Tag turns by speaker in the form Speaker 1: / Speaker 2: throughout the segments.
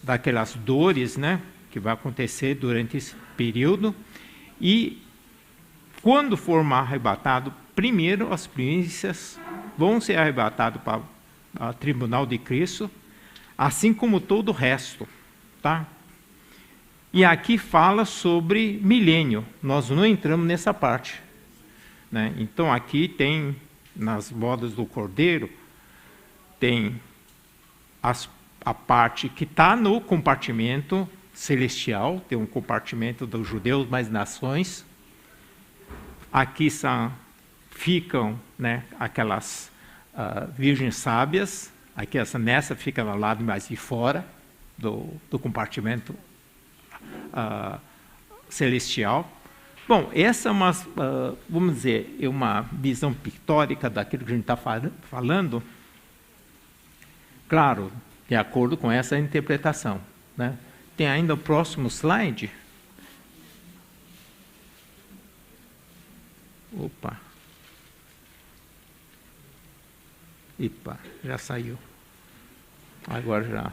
Speaker 1: daquelas dores, né, que vai acontecer durante esse período. E quando for arrebatado, primeiro as primícias vão ser arrebatadas para o tribunal de Cristo, assim como todo o resto, tá? E aqui fala sobre milênio. Nós não entramos nessa parte, né? Então aqui tem, nas bodas do Cordeiro, tem a parte que está no compartimento celestial, tem um compartimento dos judeus mais nações. Aqui ficam, né, aquelas virgens sábias. Aqui nessa fica ao lado mais de fora do compartimento celestial. Bom, essa é uma, vamos dizer, é uma visão pictórica daquilo que a gente está falando, claro, de acordo com essa interpretação, né? Tem ainda o próximo slide. Opa. Epa, já saiu. Agora já.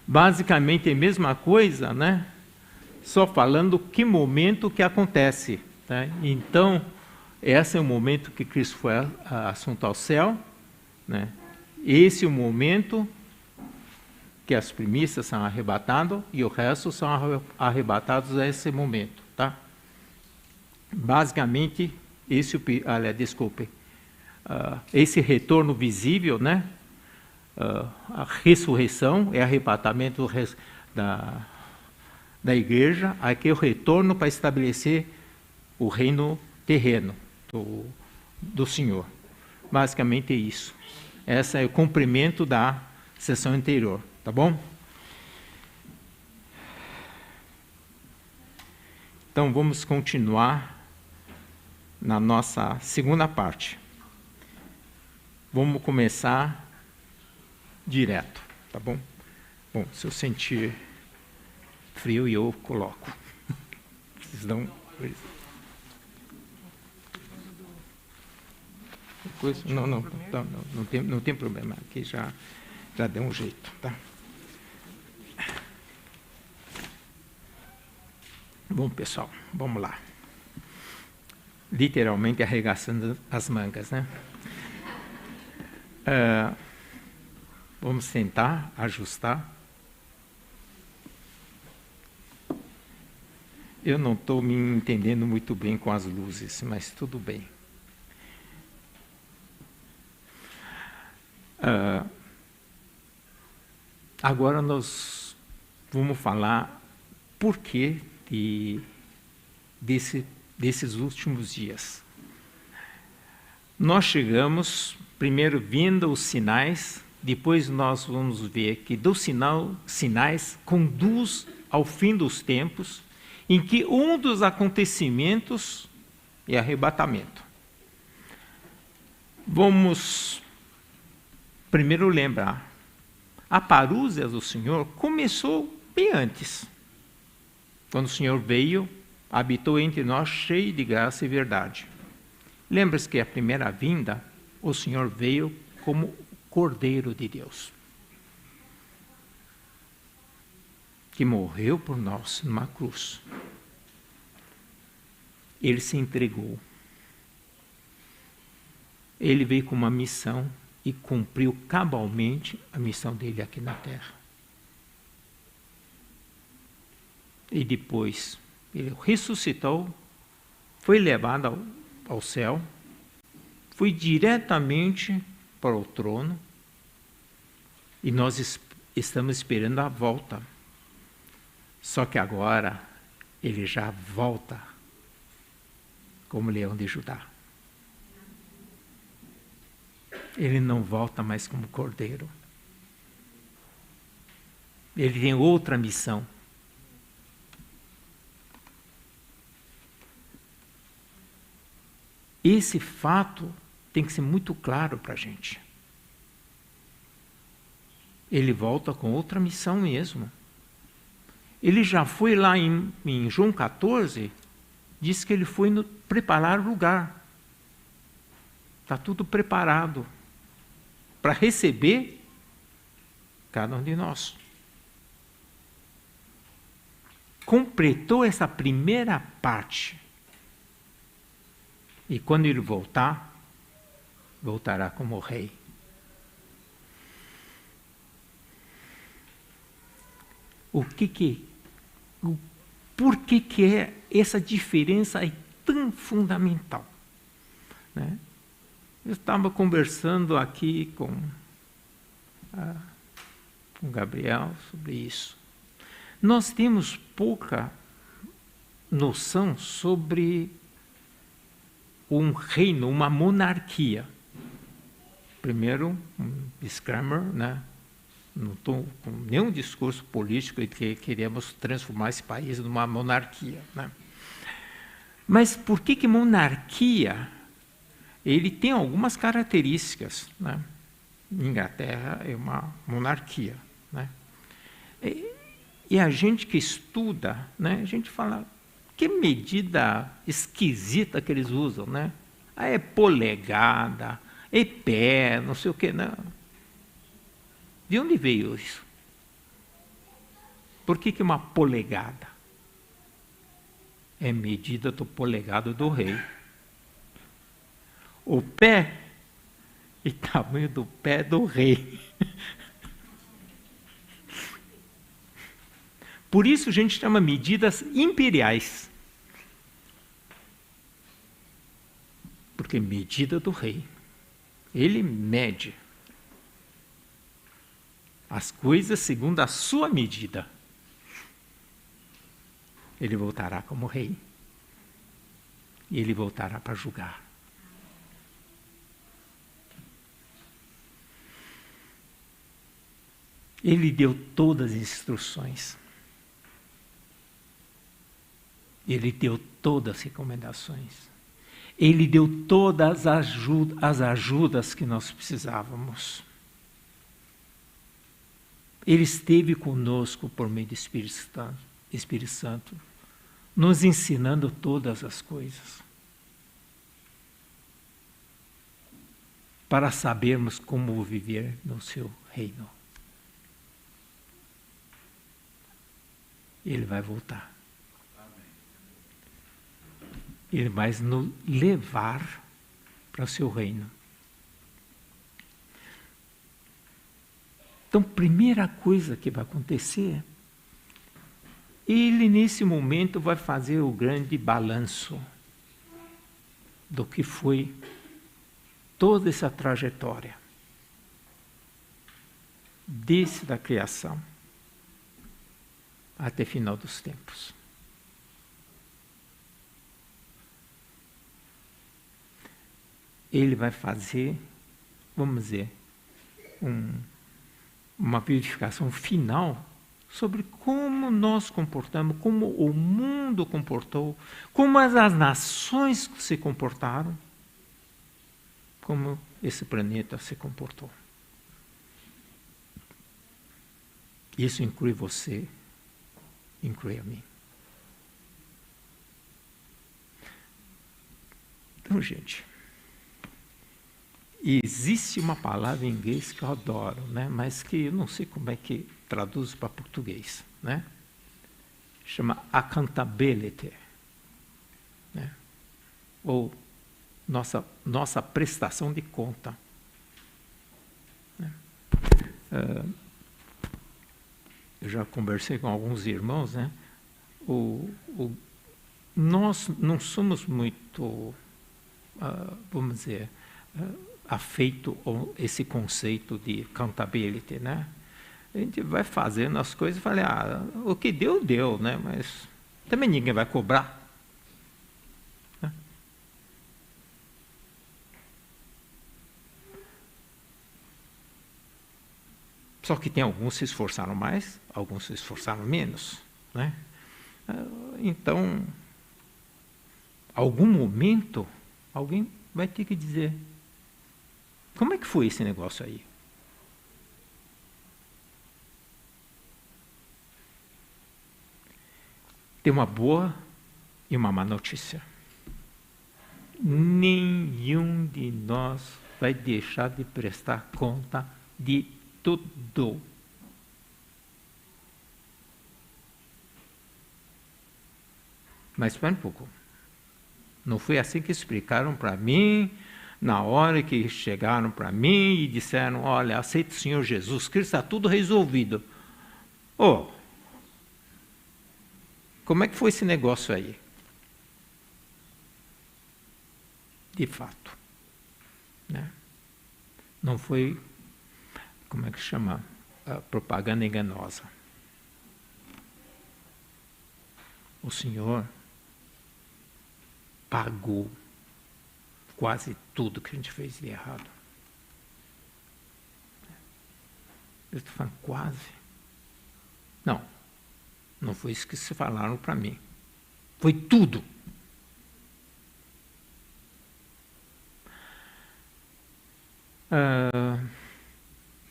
Speaker 1: Basicamente é a mesma coisa, né? Só falando que momento que acontece, né? Então, esse é o momento que Cristo foi assunto ao céu, né? Esse é o momento que as primícias são arrebatadas e o resto são arrebatados a esse momento, tá? Basicamente, esse retorno visível, né? A ressurreição é arrebatamento da igreja, aqui é o retorno para estabelecer o reino terreno do Senhor. Basicamente é isso. Esse é o cumprimento da sessão anterior, tá bom? Então vamos continuar na nossa segunda parte. Vamos começar direto, tá bom? Bom, se eu sentir frio, eu coloco. Vocês dão... Não tem problema, aqui já deu um jeito, tá? Bom, pessoal, vamos lá. Literalmente arregaçando as mangas, né? Vamos tentar ajustar. Eu não estou me entendendo muito bem com as luzes, mas tudo bem. Agora nós vamos falar por que desses últimos dias. Nós chegamos, primeiro vindo os sinais, depois nós vamos ver que dos sinais conduz ao fim dos tempos, em que um dos acontecimentos é arrebatamento. Vamos primeiro lembrar, a parúzia do Senhor começou bem antes, quando o Senhor veio, habitou entre nós cheio de graça e verdade. Lembra-se que a primeira vinda, o Senhor veio como Cordeiro de Deus, que morreu por nós numa cruz. Ele se entregou. Ele veio com uma missão e cumpriu cabalmente a missão dele aqui na terra. E depois ele ressuscitou, foi levado ao céu, foi diretamente para o trono, e nós estamos esperando a volta. Só que agora ele já volta como leão de Judá. Ele não volta mais como cordeiro. Ele tem outra missão. Esse fato tem que ser muito claro para a gente. Ele volta com outra missão mesmo. Ele já foi lá em João 14, diz que ele foi preparar o lugar. Está tudo preparado para receber cada um de nós. Completou essa primeira parte. E quando ele voltar, voltará como rei. Por que é essa diferença é tão fundamental? Né? Eu estava conversando aqui com o Gabriel sobre isso. Nós temos pouca noção sobre um reino, uma monarquia. Primeiro, um disclaimer, né? Não estou com nenhum discurso político de que queremos transformar esse país numa monarquia, né? Mas por que monarquia? Ele tem algumas características, né? Inglaterra é uma monarquia, né? E a gente que estuda, né? A gente fala, que medida esquisita que eles usam, né? Ah, é polegada, é pé, não sei o quê, não. De onde veio isso? Por que uma polegada? É medida do polegado do rei. O pé e tamanho do pé do rei. Por isso a gente chama medidas imperiais. Porque medida do rei. Ele mede as coisas segundo a sua medida. Ele voltará como rei. E ele voltará para julgar. Ele deu todas as instruções. Ele deu todas as recomendações. Ele deu todas as ajudas que nós precisávamos. Ele esteve conosco por meio do Espírito Santo, nos ensinando todas as coisas, para sabermos como viver no seu reino. Ele vai voltar. Ele vai nos levar para o seu reino. Então, primeira coisa que vai acontecer, ele nesse momento vai fazer o grande balanço do que foi toda essa trajetória, desde a criação até o final dos tempos. Ele vai fazer, vamos dizer, uma verificação final sobre como nós comportamos, como o mundo comportou, como as nações se comportaram, como esse planeta se comportou. Isso inclui você, inclui a mim. Então, gente, existe uma palavra em inglês que eu adoro, né? Mas que eu não sei como é que traduz para português, né? Chama accountability, né? Ou nossa prestação de conta, né? Eu já conversei com alguns irmãos, né? Nós não somos muito, vamos dizer, afeito a esse conceito de accountability, né? A gente vai fazendo as coisas e fala, o que deu, deu, né? Mas também ninguém vai cobrar. Né? Só que tem alguns que se esforçaram mais, alguns se esforçaram menos, né? Então, algum momento, alguém vai ter que dizer, como é que foi esse negócio aí? Tem uma boa E uma má notícia: nenhum de nós vai deixar de prestar conta de tudo. Mas espera um pouco. Não foi assim que explicaram para mim, na hora que chegaram para mim e disseram: olha, aceita o Senhor Jesus Cristo, está tudo resolvido. Oh, como é que foi esse negócio aí? De fato, né? Não foi, como é que chama? A propaganda enganosa. O Senhor pagou quase tudo que a gente fez de errado. Eu estou falando quase. Não foi isso que se falaram para mim. Foi tudo.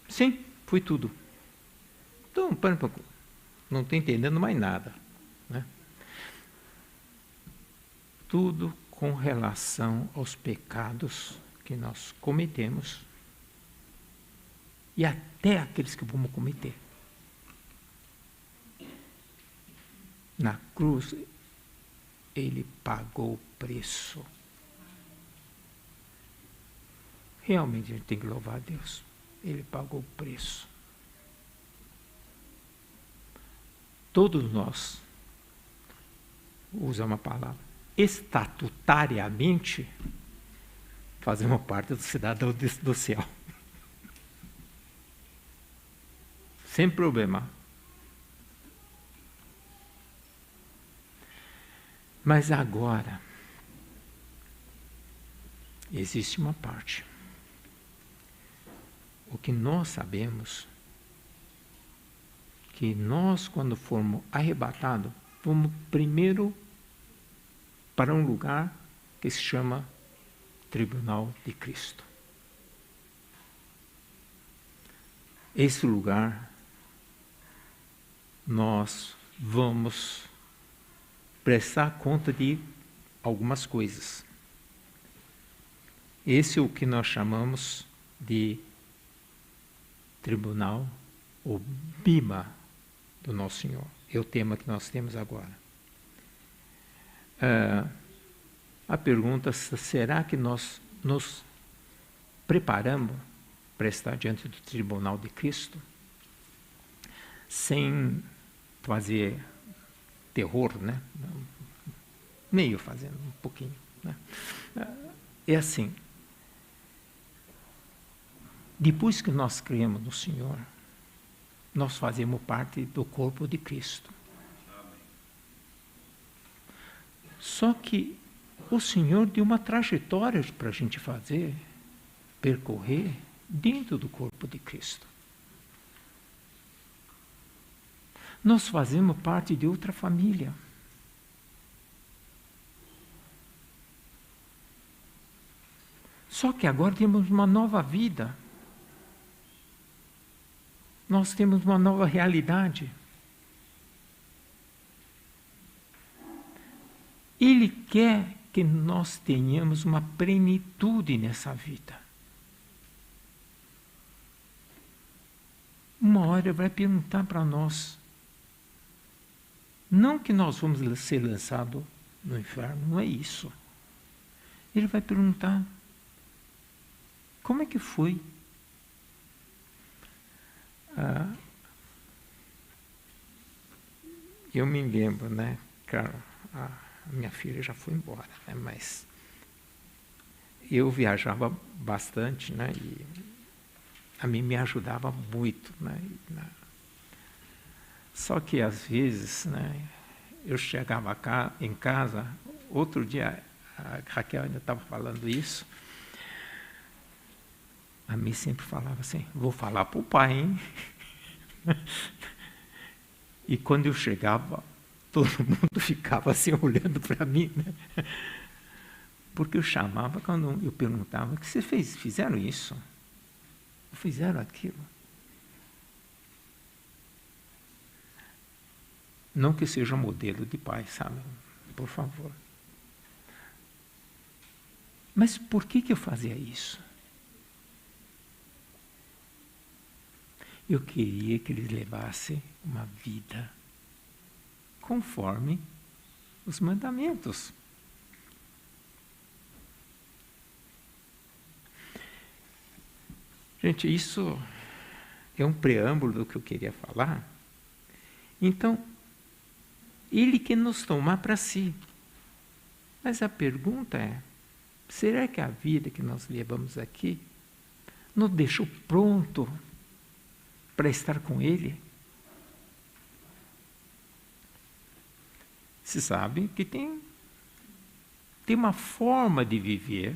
Speaker 1: Sim, foi tudo. Então, para um pouco. Não estou entendendo mais nada, né? Tudo com relação aos pecados que nós cometemos e até aqueles que vamos cometer. Na cruz, ele pagou o preço. Realmente a gente tem que louvar a Deus. Ele pagou o preço. Todos nós, usa uma palavra, estatutariamente, fazemos parte do cidadão do céu. Sem problema. Mas agora, existe uma parte. O que nós sabemos, que nós, quando formos arrebatados, vamos primeiro para um lugar que se chama Tribunal de Cristo. Esse lugar, nós vamos prestar conta de algumas coisas. Esse é o que nós chamamos de Tribunal, ou Bima, do Nosso Senhor. É o tema que nós temos agora. A pergunta: será que nós nos preparamos para estar diante do Tribunal de Cristo? Sem fazer terror, né? Meio fazendo, um pouquinho, né? É assim. Depois que nós cremos no Senhor, nós fazemos parte do corpo de Cristo. Só que o Senhor deu uma trajetória para a gente fazer, percorrer dentro do corpo de Cristo. Nós fazemos parte de outra família. Só que agora temos uma nova vida. Nós temos uma nova realidade. Ele quer que nós tenhamos uma plenitude nessa vida. Uma hora ele vai perguntar para nós. Não que nós vamos ser lançados no inferno, não é isso. Ele vai perguntar: como é que foi? Eu me lembro, né? Claro, a minha filha já foi embora, né? Mas eu viajava bastante, né? E a mim me ajudava muito, né? Só que às vezes, né, eu chegava em casa, outro dia a Raquel ainda estava falando isso, a mim sempre falava assim: vou falar para o pai, hein? E quando eu chegava, todo mundo ficava assim olhando para mim, né? Porque eu chamava, quando eu perguntava: o que você fez? Fizeram isso? Fizeram aquilo? Não que seja modelo de pai, sabe? por favor. Mas por que eu fazia isso? Eu queria que eles levassem uma vida conforme os mandamentos. Gente, isso é um preâmbulo do que eu queria falar. Então, Ele quer nos tomar para si. Mas a pergunta é, será que a vida que nós levamos aqui nos deixou pronto para estar com Ele? Você sabe que tem uma forma de viver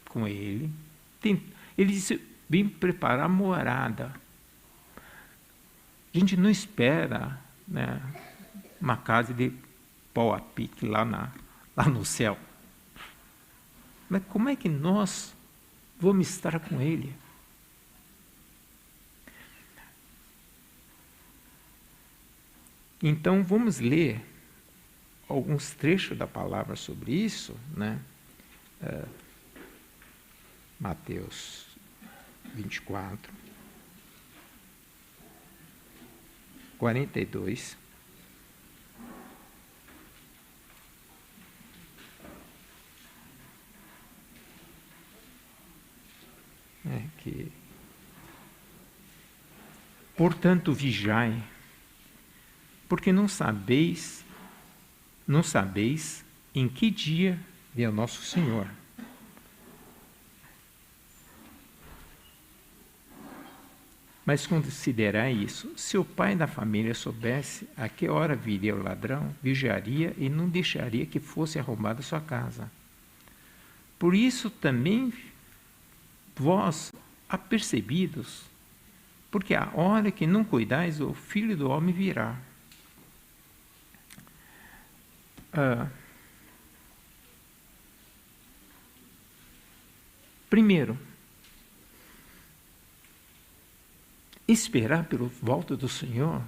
Speaker 1: com Ele. Ele disse, vem preparar morada. A gente não espera, né, uma casa de pau a pique lá no céu. Mas como é que nós vamos estar com Ele? Então, vamos ler alguns trechos da palavra sobre isso, né? Mateus 24, 42. Portanto, vigiai, porque não sabeis em que dia vem o nosso Senhor. Mas considerai isso, se o pai da família soubesse a que hora viria o ladrão, vigiaria e não deixaria que fosse arrombada sua casa. Por isso também vós apercebidos, porque a hora que não cuidais, o Filho do Homem virá. Primeiro, esperar pela volta do Senhor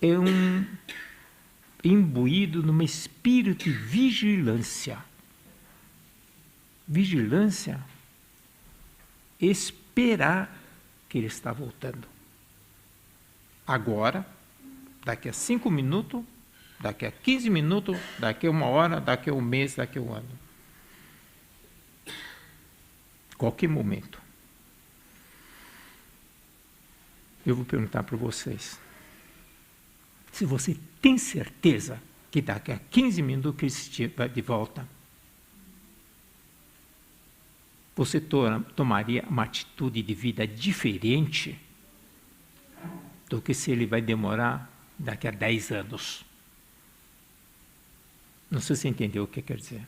Speaker 1: é imbuído num espírito de vigilância. Vigilância, esperar que Ele está voltando. Agora, daqui a 5 minutos, daqui a 15 minutos, daqui a 1 hora, daqui a 1 mês, daqui a 1 ano. Qualquer momento. Eu vou perguntar para vocês. Se você tem certeza que daqui a 15 minutos Cristo estiver de volta, você tomaria uma atitude de vida diferente do que se Ele vai demorar daqui a 10 anos. Não sei se você entendeu o que quer dizer.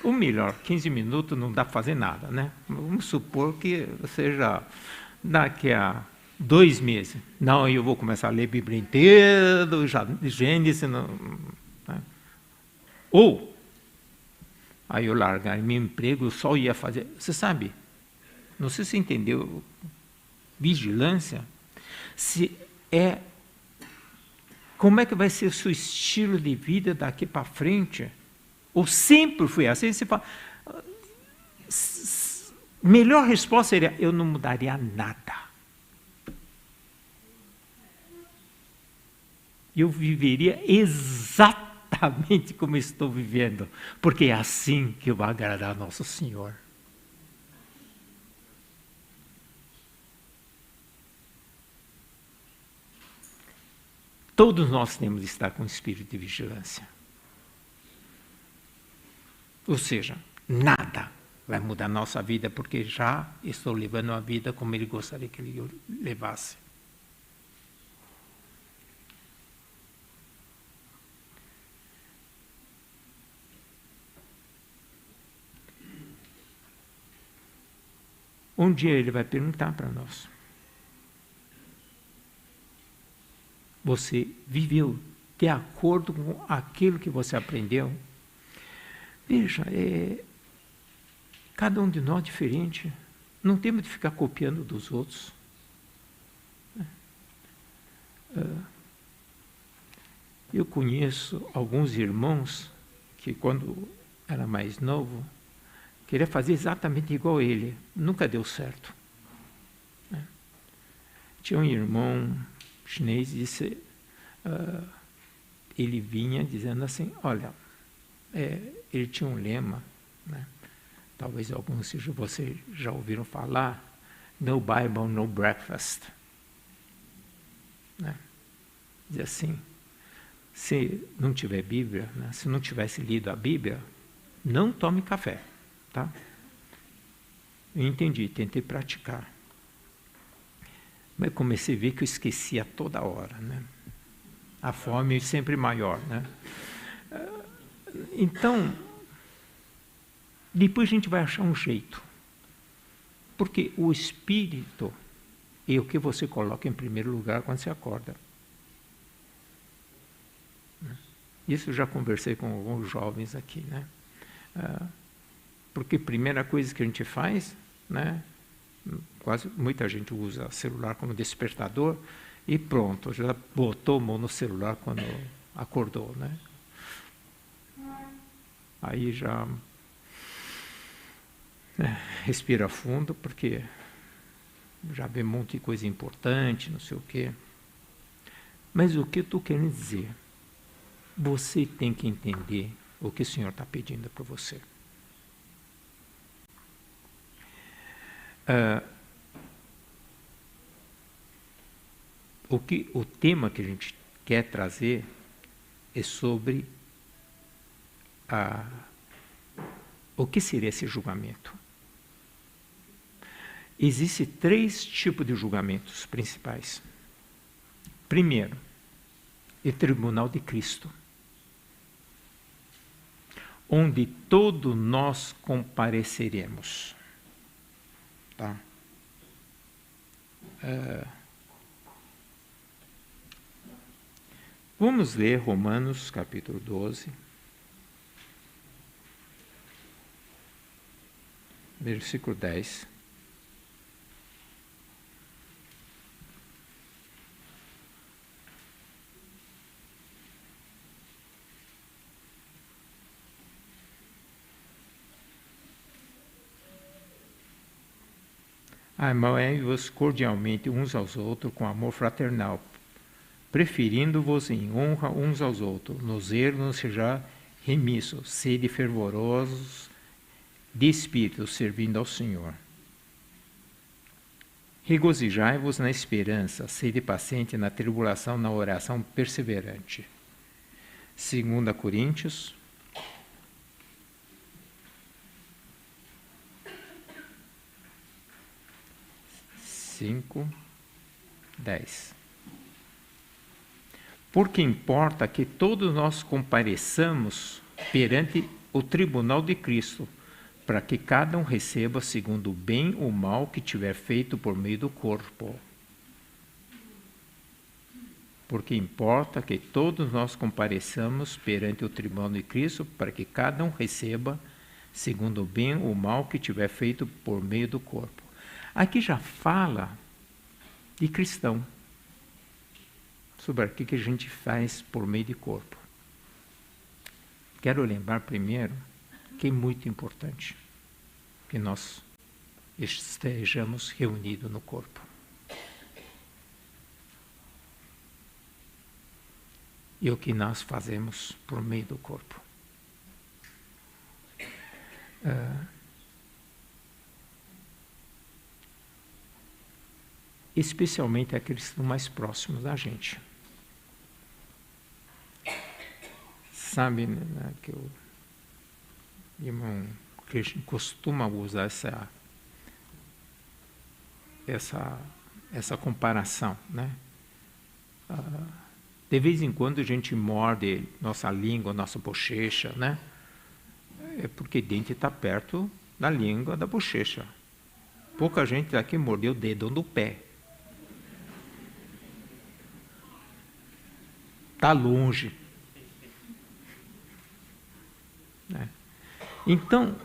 Speaker 1: Ou melhor, 15 minutos não dá para fazer nada, né? Vamos supor que seja daqui a 2 meses. Não, eu vou começar a ler a Bíblia inteira, Gênesis. Não, né? Ou, aí eu largar meu emprego, eu só ia fazer... Você sabe, não sei se você entendeu, vigilância, como é que vai ser o seu estilo de vida daqui para frente? Ou sempre foi assim? Você fala, melhor resposta seria, eu não mudaria nada. Eu viveria exatamente como estou vivendo, porque é assim que eu vou agradar a nosso Senhor. Todos nós temos de estar com espírito de vigilância. Ou seja, nada vai mudar a nossa vida, porque já estou levando a vida como Ele gostaria que Ele levasse. Um dia Ele vai perguntar para nós: você viveu de acordo com aquilo que você aprendeu? Veja, cada um de nós é diferente. Não temos de ficar copiando dos outros. Eu conheço alguns irmãos que, quando era mais novo, queria fazer exatamente igual ele. Nunca deu certo. Tinha um irmão chinês que disse, ele vinha dizendo assim, olha, ele tinha um lema, né? Talvez alguns de vocês já ouviram falar, no Bible, no breakfast. Né? Diz assim, se não tiver Bíblia, né? Se não tivesse lido a Bíblia, não tome café. Tá? Eu entendi, tentei praticar. Mas comecei a ver que eu esquecia toda hora. Né? A fome é sempre maior. Né? Então, depois a gente vai achar um jeito. Porque o Espírito é o que você coloca em primeiro lugar quando você acorda. Isso eu já conversei com alguns jovens aqui. Né? Porque a primeira coisa que a gente faz, né? Muita gente usa celular como despertador e pronto, já botou a mão no celular quando acordou. Né? Aí já respira fundo, porque já vê um monte de coisa importante, não sei o quê. Mas o que eu estou querendo dizer? Você tem que entender o que o Senhor está pedindo para você. O tema que a gente quer trazer é sobre o que seria esse julgamento. Existem 3 tipos de julgamentos principais. Primeiro, o tribunal de Cristo, onde todos nós compareceremos. Tá? Vamos ler Romanos capítulo 12, versículo 10. Amai-vos cordialmente uns aos outros com amor fraternal, preferindo-vos em honra uns aos outros. No zelo não seja remisso, sede fervorosos de espírito, servindo ao Senhor. Regozijai-vos na esperança, sede paciente na tribulação, na oração perseverante. 2 Coríntios 5:10. Porque importa que todos nós compareçamos perante o tribunal de Cristo, para que cada um receba segundo o bem ou mal que tiver feito por meio do corpo. Porque importa que todos nós compareçamos perante o tribunal de Cristo, para que cada um receba segundo o bem ou mal que tiver feito por meio do corpo. Aqui já fala de cristão, sobre o que a gente faz por meio de corpo. Quero lembrar primeiro que é muito importante que nós estejamos reunidos no corpo. E o que nós fazemos por meio do corpo. Especialmente aqueles que estão mais próximos da gente. Sabe, né, que o irmão Christian costuma usar essa comparação, né? De vez em quando a gente morde nossa língua, nossa bochecha, né? É porque o dente está perto da língua, da bochecha. Pouca gente aqui mordeu o dedo do pé. Está longe. Né? Então,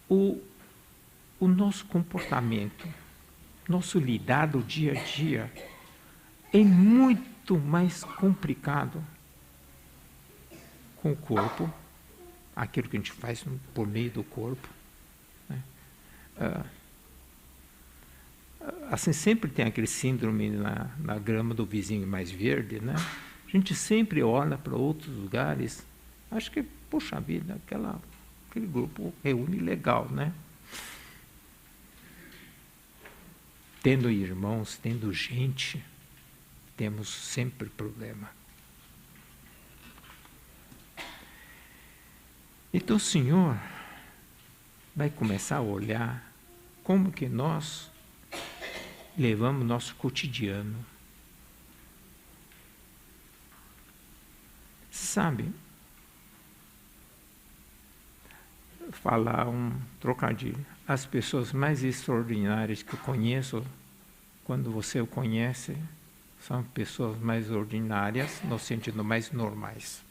Speaker 1: o nosso comportamento nosso lidar do dia a dia é muito mais complicado com o corpo, aquilo que a gente faz por meio do corpo, né? Assim, sempre tem aquele síndrome na grama do vizinho mais verde, né? A gente sempre olha para outros lugares, acho que, poxa vida, aquele grupo reúne legal, né? Tendo irmãos, tendo gente, temos sempre problema. Então o Senhor vai começar a olhar como que nós levamos nosso cotidiano. Sabe, falar um trocadilho, as pessoas mais extraordinárias que eu conheço, quando você o conhece, são pessoas mais ordinárias, no sentido mais normais.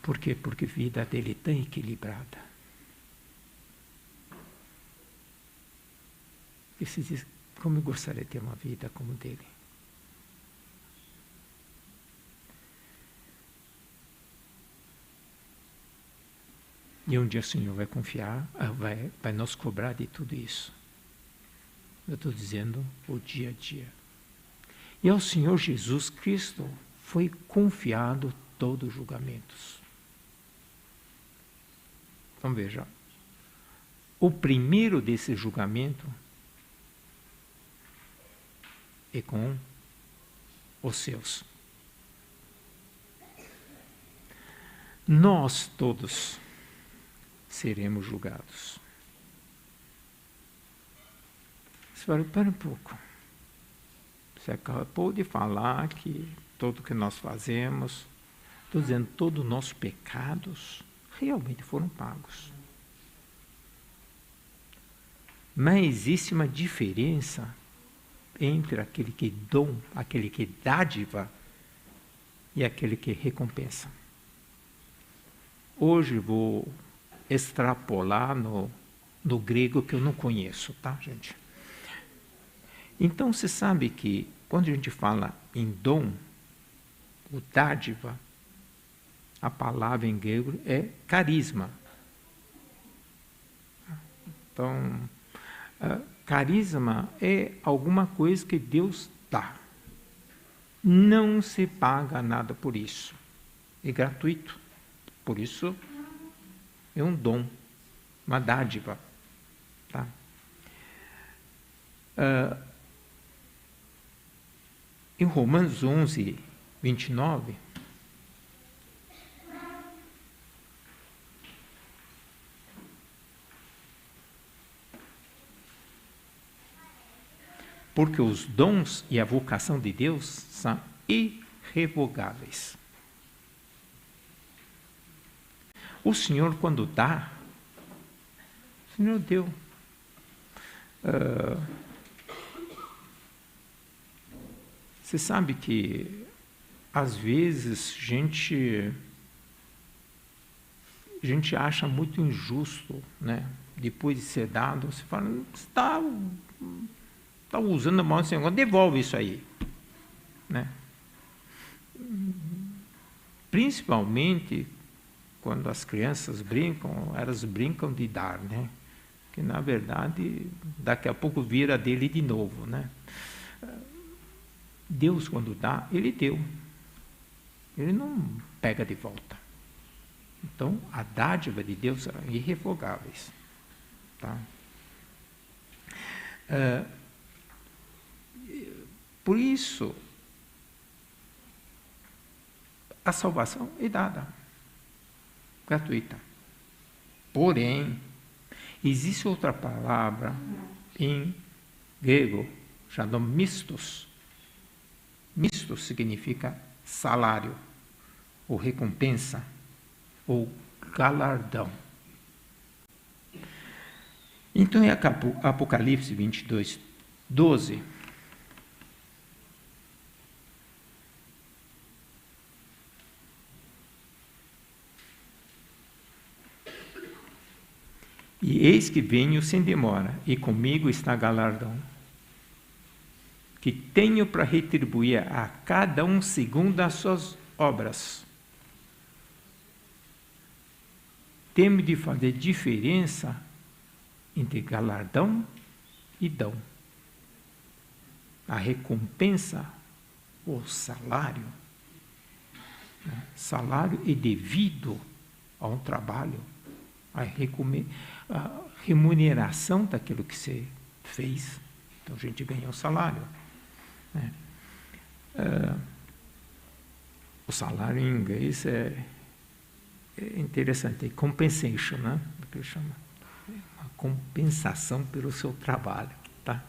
Speaker 1: Por quê? Porque a vida dele é tão equilibrada. E se diz, como eu gostaria de ter uma vida como dele. E um dia o Senhor vai confiar, vai nos cobrar de tudo isso. Eu estou dizendo o dia a dia. E ao Senhor Jesus Cristo foi confiado todos os julgamentos. Então veja, o primeiro desse julgamento é com os seus. Nós todos seremos julgados. Você fala, espera um pouco. Você acabou de falar que tudo que nós fazemos, estou dizendo, todos os nossos pecados realmente foram pagos. Mas existe uma diferença entre aquele que dom, aquele que dádiva e aquele que recompensa. Hoje vou extrapolar no grego que eu não conheço, tá, gente? Então, você sabe que quando a gente fala em dom, o dádiva, a palavra em grego é carisma. Então, carisma é alguma coisa que Deus dá. Não se paga nada por isso. É gratuito. Por isso, é um dom, uma dádiva. Tá? Em Romanos 11, 29, porque os dons e a vocação de Deus são irrevogáveis. O Senhor, quando dá, o Senhor deu. Você sabe que, às vezes, a gente acha muito injusto, né? Depois de ser dado, você fala, você está usando a mão do Senhor, devolve isso aí. Né? Principalmente quando as crianças brincam, elas brincam de dar, né? Que na verdade daqui a pouco vira dele de novo, né? Deus, quando dá, ele deu, ele não pega de volta. Então a dádiva de Deus é irrevogáveis, tá? Por isso a salvação é dada, gratuita. Porém, existe outra palavra em grego, chamada mistos. Mistos significa salário, ou recompensa, ou galardão. Então, em Apocalipse 22, 12, E eis que venho sem demora, e comigo está galardão, que tenho para retribuir a cada um segundo as suas obras. Temos de fazer diferença entre galardão e dom. A recompensa, o salário. Salário é devido a um trabalho, a remuneração daquilo que você fez. Então a gente ganha um salário. O salário em inglês é interessante, é compensation, né? O que chama? Uma compensação pelo seu trabalho, tá?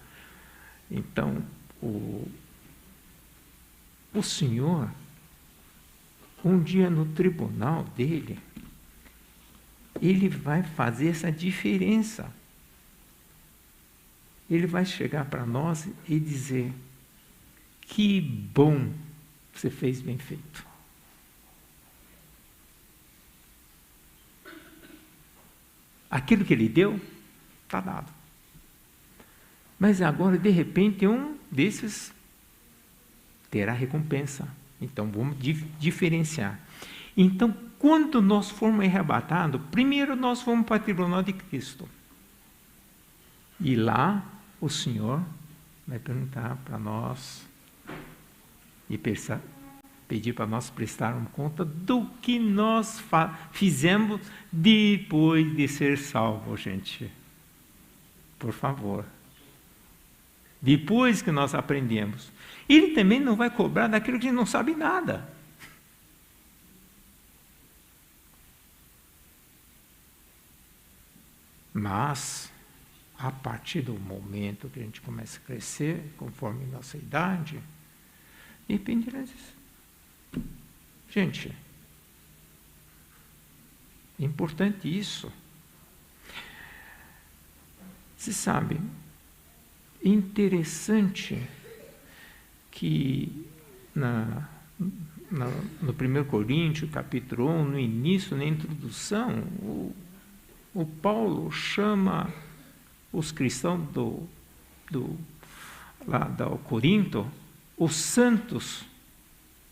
Speaker 1: Então, o Senhor, um dia no tribunal dele, ele vai fazer essa diferença. Ele vai chegar para nós e dizer: que bom, você fez bem feito. Aquilo que ele deu, está dado. Mas agora, de repente, um desses terá recompensa. Então, vamos diferenciar. Então, quando nós formos arrebatados, primeiro nós vamos para o tribunal de Cristo. E lá, o Senhor vai perguntar para nós e pedir para nós prestarmos conta do que nós fizemos depois de ser salvo, gente. Por favor. Depois que nós aprendemos. Ele também não vai cobrar daquilo que a gente não sabe nada. Mas, a partir do momento que a gente começa a crescer, conforme nossa idade, depende disso. Gente, é importante isso. Você sabe, é interessante que no 1 Coríntios, capítulo 1, no início, na introdução, o Paulo chama os cristãos lá do Corinto, os santos,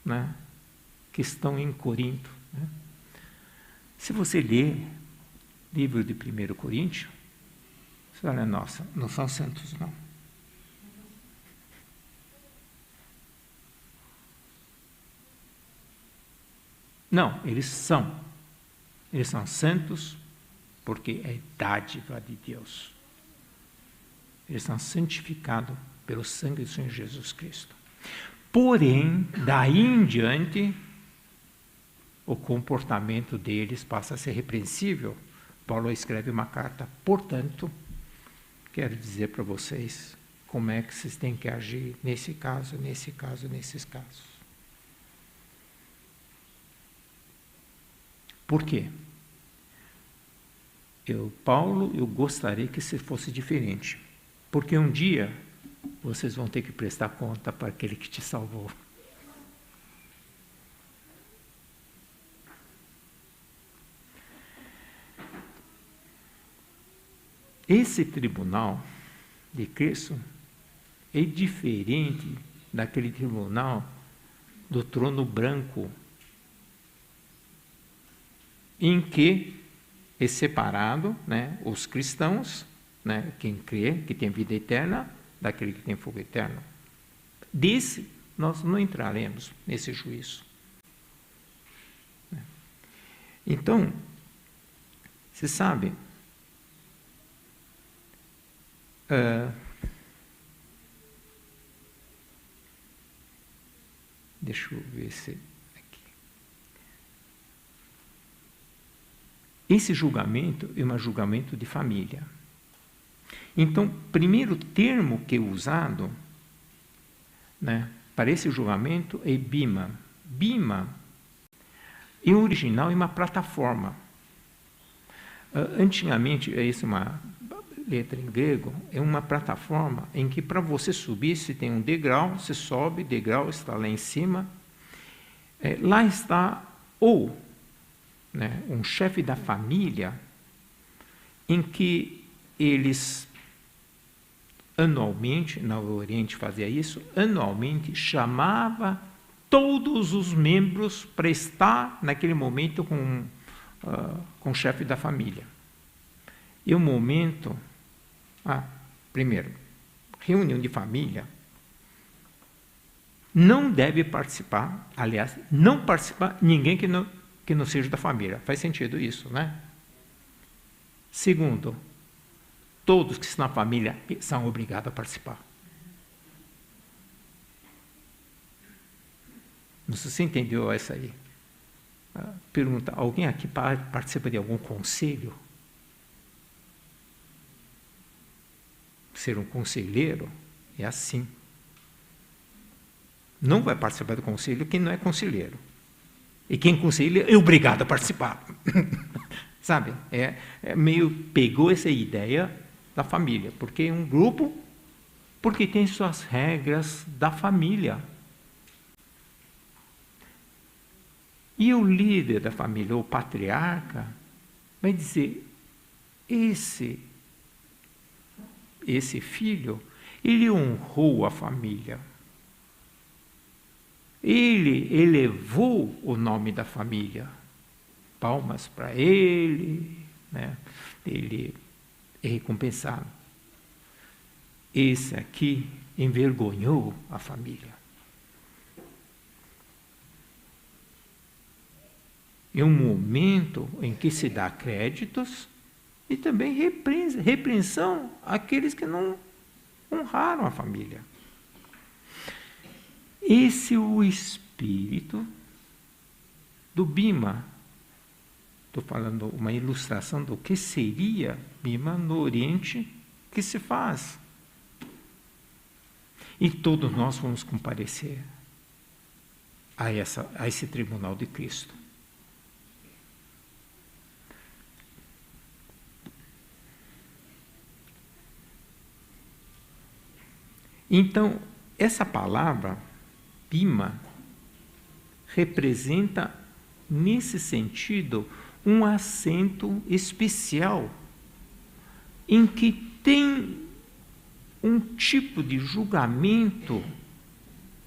Speaker 1: né, que estão em Corinto. Né? Se você ler o livro de 1 Coríntios, você fala: nossa, não são santos, não. Não, eles são. Eles são santos porque é dádiva de Deus. Eles são santificados pelo sangue do Senhor Jesus Cristo. Porém, daí em diante, o comportamento deles passa a ser repreensível. Paulo escreve uma carta: portanto, quero dizer para vocês como é que vocês têm que agir nesse caso, nesses casos. Por quê? Paulo, eu gostaria que isso fosse diferente. Porque um dia vocês vão ter que prestar conta para aquele que te salvou. Esse tribunal de Cristo é diferente daquele tribunal do trono branco, em que é separado, né, os cristãos, né, quem crê, que tem vida eterna, daquele que tem fogo eterno. Desse, nós não entraremos nesse juízo. Então, você sabe, deixa eu ver se... Esse julgamento é um julgamento de família. Então, o primeiro termo que é usado, né, para esse julgamento é bima. Bima, em original, é uma plataforma. Antigamente, essa é uma letra em grego, é uma plataforma em que para você subir, se tem um degrau, você sobe, degrau está lá em cima. Lá está ou... né, um chefe da família em que eles anualmente, no Oriente fazia isso, anualmente chamava todos os membros para estar naquele momento com o chefe da família. E o momento, primeiro, reunião de família, não deve participar, aliás, não participar ninguém que não seja da família. Faz sentido isso, né? Segundo, todos que estão na família são obrigados a participar. Não sei se você entendeu essa aí. Pergunta, alguém aqui participa de algum conselho? Ser um conselheiro é assim. Não vai participar do conselho quem não é conselheiro. E quem conselha é obrigado a participar. Sabe? Meio pegou essa ideia da família, porque é um grupo, porque tem suas regras da família. E o líder da família, o patriarca, vai dizer, esse filho, ele honrou a família. Ele elevou o nome da família. Palmas para ele, né? Ele é recompensado. Esse aqui envergonhou a família. É um momento em que se dá créditos e também repreensão àqueles que não honraram a família. Esse é o espírito do Bima. Estou falando uma ilustração do que seria Bima no Oriente que se faz. E todos nós vamos comparecer a esse tribunal de Cristo. Então, essa palavra, Bima, representa, nesse sentido, um assento especial, em que tem um tipo de julgamento,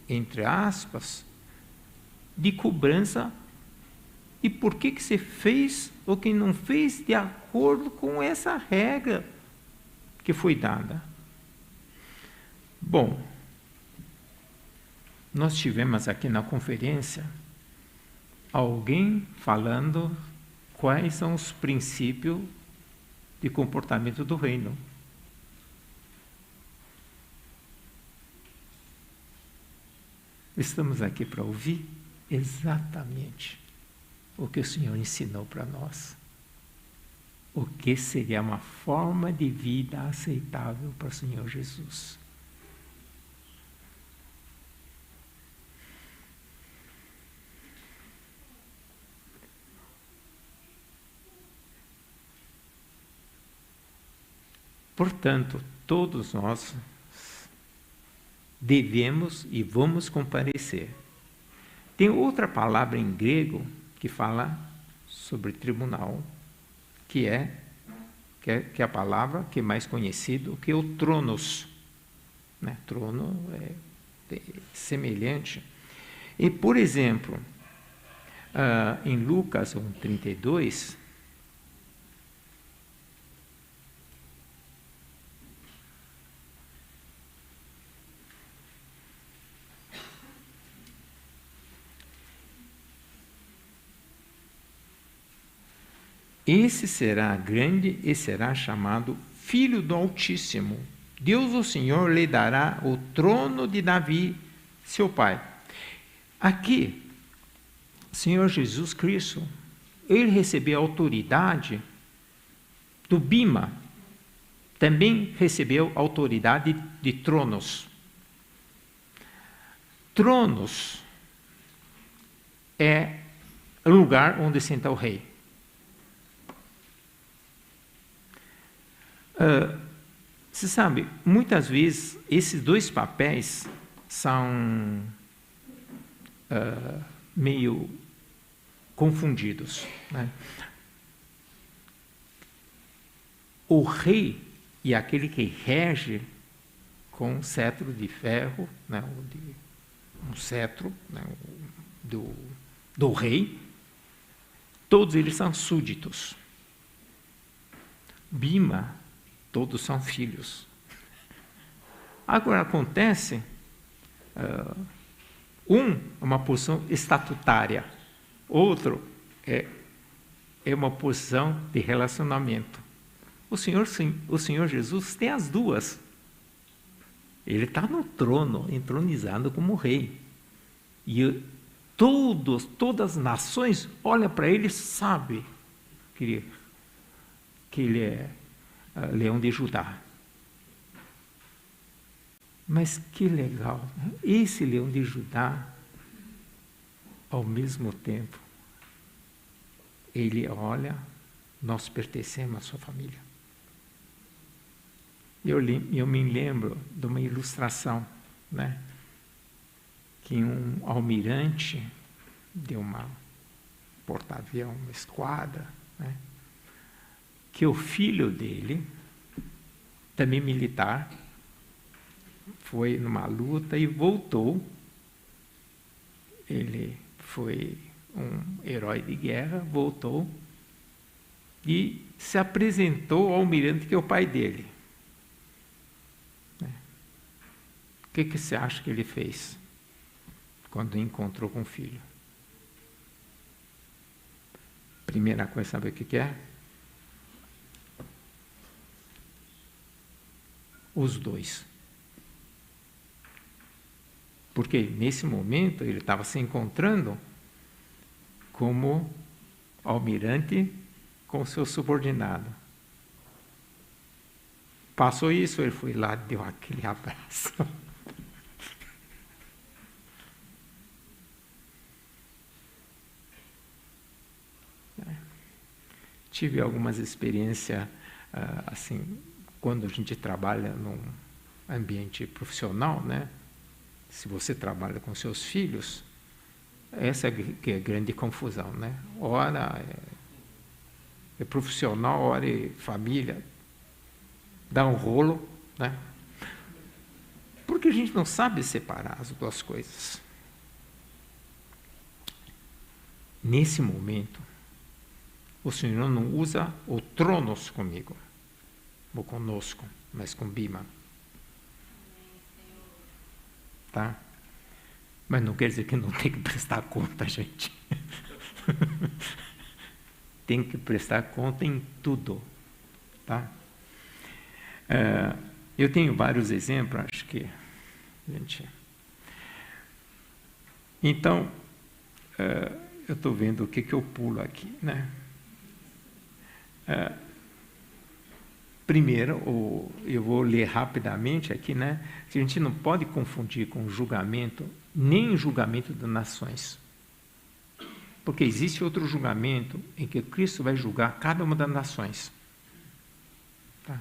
Speaker 1: entre aspas, de cobrança, e por que você fez ou que não fez de acordo com essa regra que foi dada. Bom, nós tivemos aqui na conferência alguém falando quais são os princípios de comportamento do reino. Estamos aqui para ouvir exatamente o que o Senhor ensinou para nós. O que seria uma forma de vida aceitável para o Senhor Jesus. Portanto, todos nós devemos e vamos comparecer. Tem outra palavra em grego que fala sobre tribunal, que é a palavra que é mais conhecida, que é o tronos. Né? Trono é semelhante. E, por exemplo, em Lucas 1:32, esse será grande e será chamado Filho do Altíssimo. Deus, o Senhor, lhe dará o trono de Davi, seu pai. Aqui, Senhor Jesus Cristo, ele recebeu a autoridade do Bima, também recebeu a autoridade de tronos. Tronos é o lugar onde senta o rei. Você sabe, muitas vezes esses dois papéis são meio confundidos. Né? o rei e aquele que rege com um cetro de ferro, né, um cetro, né, do rei, todos eles são súditos. Bhima, todos são filhos. Agora acontece, é uma posição estatutária, outro é uma posição de relacionamento. O Senhor Jesus tem as duas. Ele está no trono, entronizado como rei. E todas as nações olham para ele e sabem que ele é leão de Judá. Mas que legal, né? Esse leão de Judá, ao mesmo tempo, ele olha, nós pertencemos à sua família. Eu me lembro de uma ilustração, né, que um almirante de uma porta-avião, uma esquadra, né, que o filho dele, também militar, foi numa luta e voltou. Ele foi um herói de guerra, voltou e se apresentou ao almirante que é o pai dele. O que você acha que ele fez quando encontrou com o filho? Primeira coisa, sabe o que é? Os dois. Porque nesse momento ele estava se encontrando como almirante com seu subordinado. Passou isso, ele foi lá e deu aquele abraço. Tive algumas experiências, assim, quando a gente trabalha num ambiente profissional, né? Se você trabalha com seus filhos, essa que é a grande confusão, né? Ora é profissional, ora é família, dá um rolo, né? Porque a gente não sabe separar as duas coisas. Nesse momento, o Senhor não usa o tronos comigo, ou conosco, mas com Bhima. Tá? Mas não quer dizer que não tem que prestar conta, gente. Tem que prestar conta em tudo. Tá? Eu tenho vários exemplos, acho que... gente. Então, eu estou vendo o que eu pulo aqui, né? Primeiro, eu vou ler rapidamente aqui, né? A gente não pode confundir com julgamento, nem julgamento das nações. Porque existe outro julgamento em que Cristo vai julgar cada uma das nações. Tá?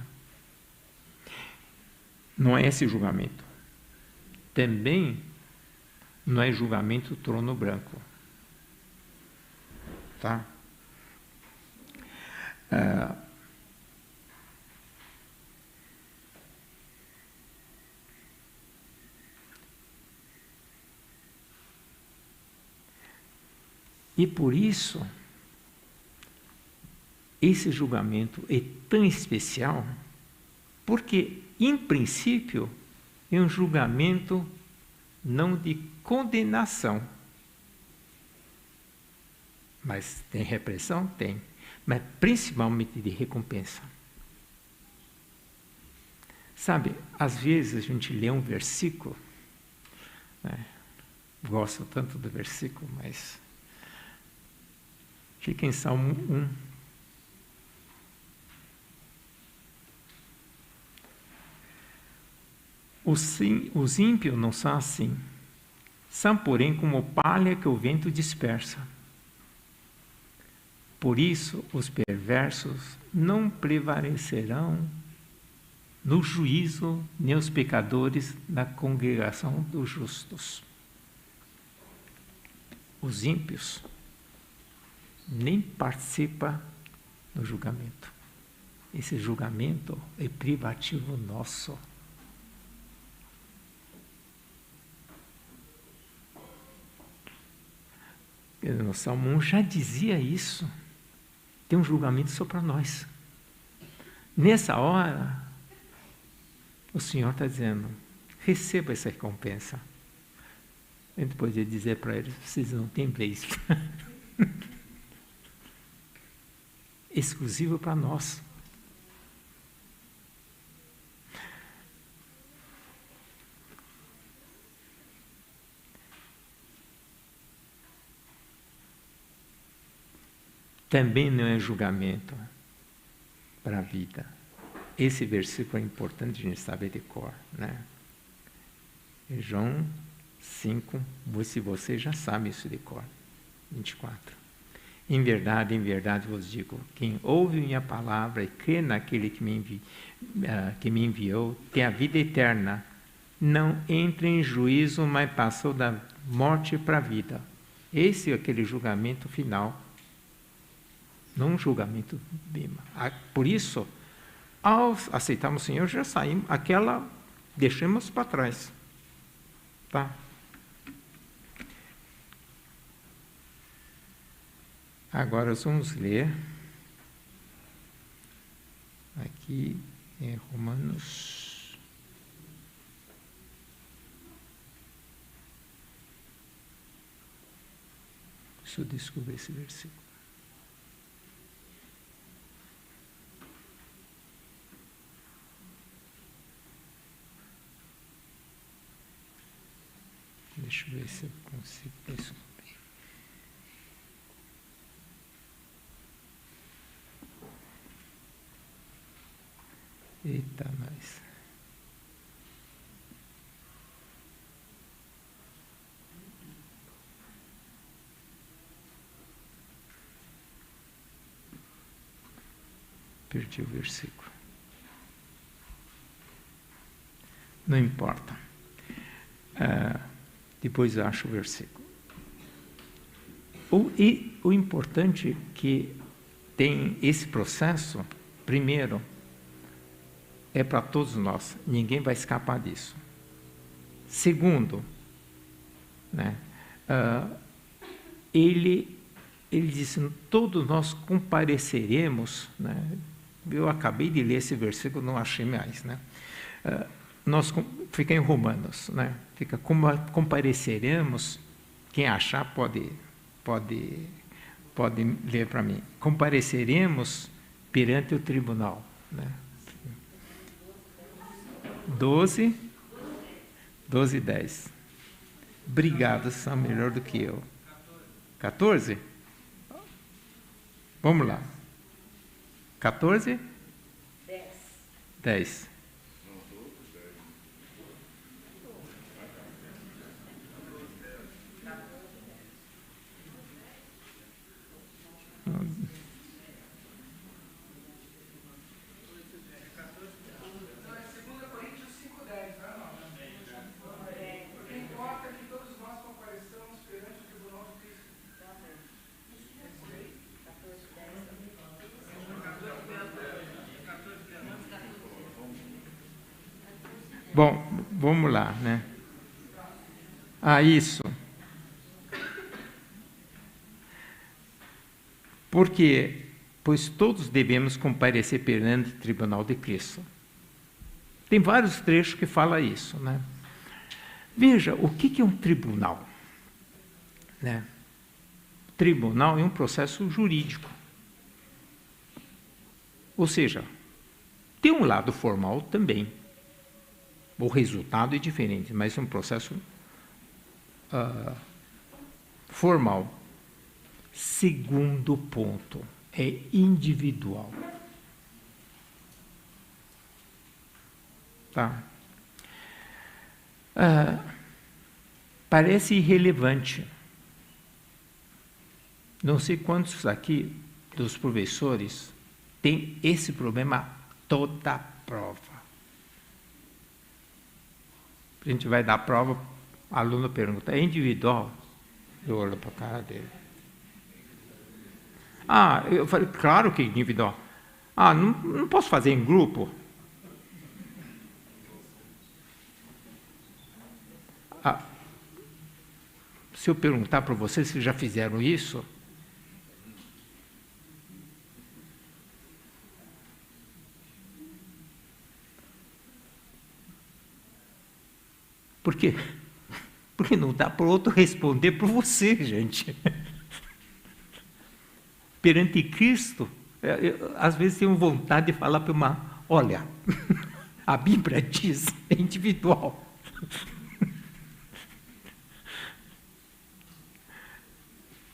Speaker 1: Não é esse julgamento. Também não é julgamento do trono branco. Tá? E por isso, esse julgamento é tão especial, porque, em princípio, é um julgamento não de condenação. Mas tem repressão? Tem. Mas principalmente de recompensa. Sabe, às vezes a gente lê um versículo, né? Gosto tanto do versículo, mas fica em Salmo 1. Os ímpios não são assim. São, porém, como palha que o vento dispersa. Por isso, os perversos não prevalecerão no juízo, nem os pecadores na congregação dos justos. Os ímpios nem participam do julgamento. esse julgamento é privativo nosso. O Salmo 1 já dizia isso. Tem um julgamento só para nós. Nessa hora, o Senhor está dizendo, receba essa recompensa. A gente poderia dizer para eles, vocês não têm vez. Exclusivo para nós. Também não é julgamento para a vida. Esse versículo é importante a gente saber de cor, né? João 5, se você já sabe isso de cor. 24. Em verdade vos digo, quem ouve minha palavra e crê naquele que me enviou, tem a vida eterna. Não entra em juízo, mas passou da morte para a vida. Esse é aquele julgamento final. Não um julgamento bima. Por isso, ao aceitarmos o Senhor, já saímos, deixamos para trás. Tá? Agora vamos ler aqui em Romanos. Deixa eu descobrir esse versículo. Deixa eu ver se eu consigo descobrir. Eita, nós. Perdi o versículo. Não importa. Depois eu acho o versículo. O importante é que tem esse processo, primeiro, é para todos nós, ninguém vai escapar disso. Segundo, né, ele disse, todos nós compareceremos, né, eu acabei de ler esse versículo, não achei mais, né, fica em Romanos, né, fica compareceremos, quem achar pode ler para mim, compareceremos perante o tribunal, né. 12 e 10. Obrigado, são melhor do que eu. 14? Vamos lá. 14? 10. Bom, vamos lá, né? Isso. Porque, pois todos devemos comparecer perante o tribunal de Cristo. Tem vários trechos que falam isso, né? Veja, o que é um tribunal? Né? Tribunal é um processo jurídico. Ou seja, tem um lado formal também. O resultado é diferente, mas é um processo formal. Segundo ponto, é individual. Tá? Parece irrelevante. Não sei quantos aqui dos professores têm esse problema toda a prova. A gente vai dar a prova, o aluno pergunta, é individual? Eu olho para a cara dele. Eu falei, claro que é individual. Ah, não posso fazer em grupo? Ah, se eu perguntar para vocês se já fizeram isso, por quê? Porque não dá para o outro responder por você, gente. Perante Cristo, às vezes tenho vontade de falar para uma, olha, a Bíblia diz, é individual.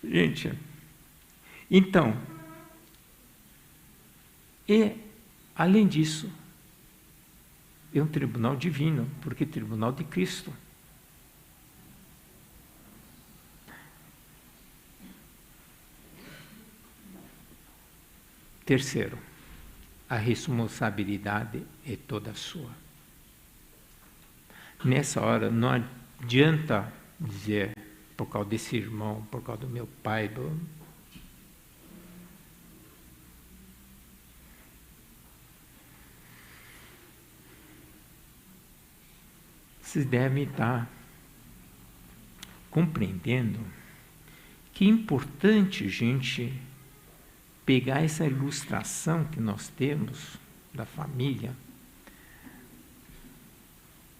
Speaker 1: Gente, então, e além disso, é um tribunal divino, porque é tribunal de Cristo. Terceiro, a responsabilidade é toda sua. Nessa hora, não adianta dizer, por causa desse irmão, por causa do meu pai, vocês devem estar compreendendo que é importante, gente, pegar essa ilustração que nós temos da família,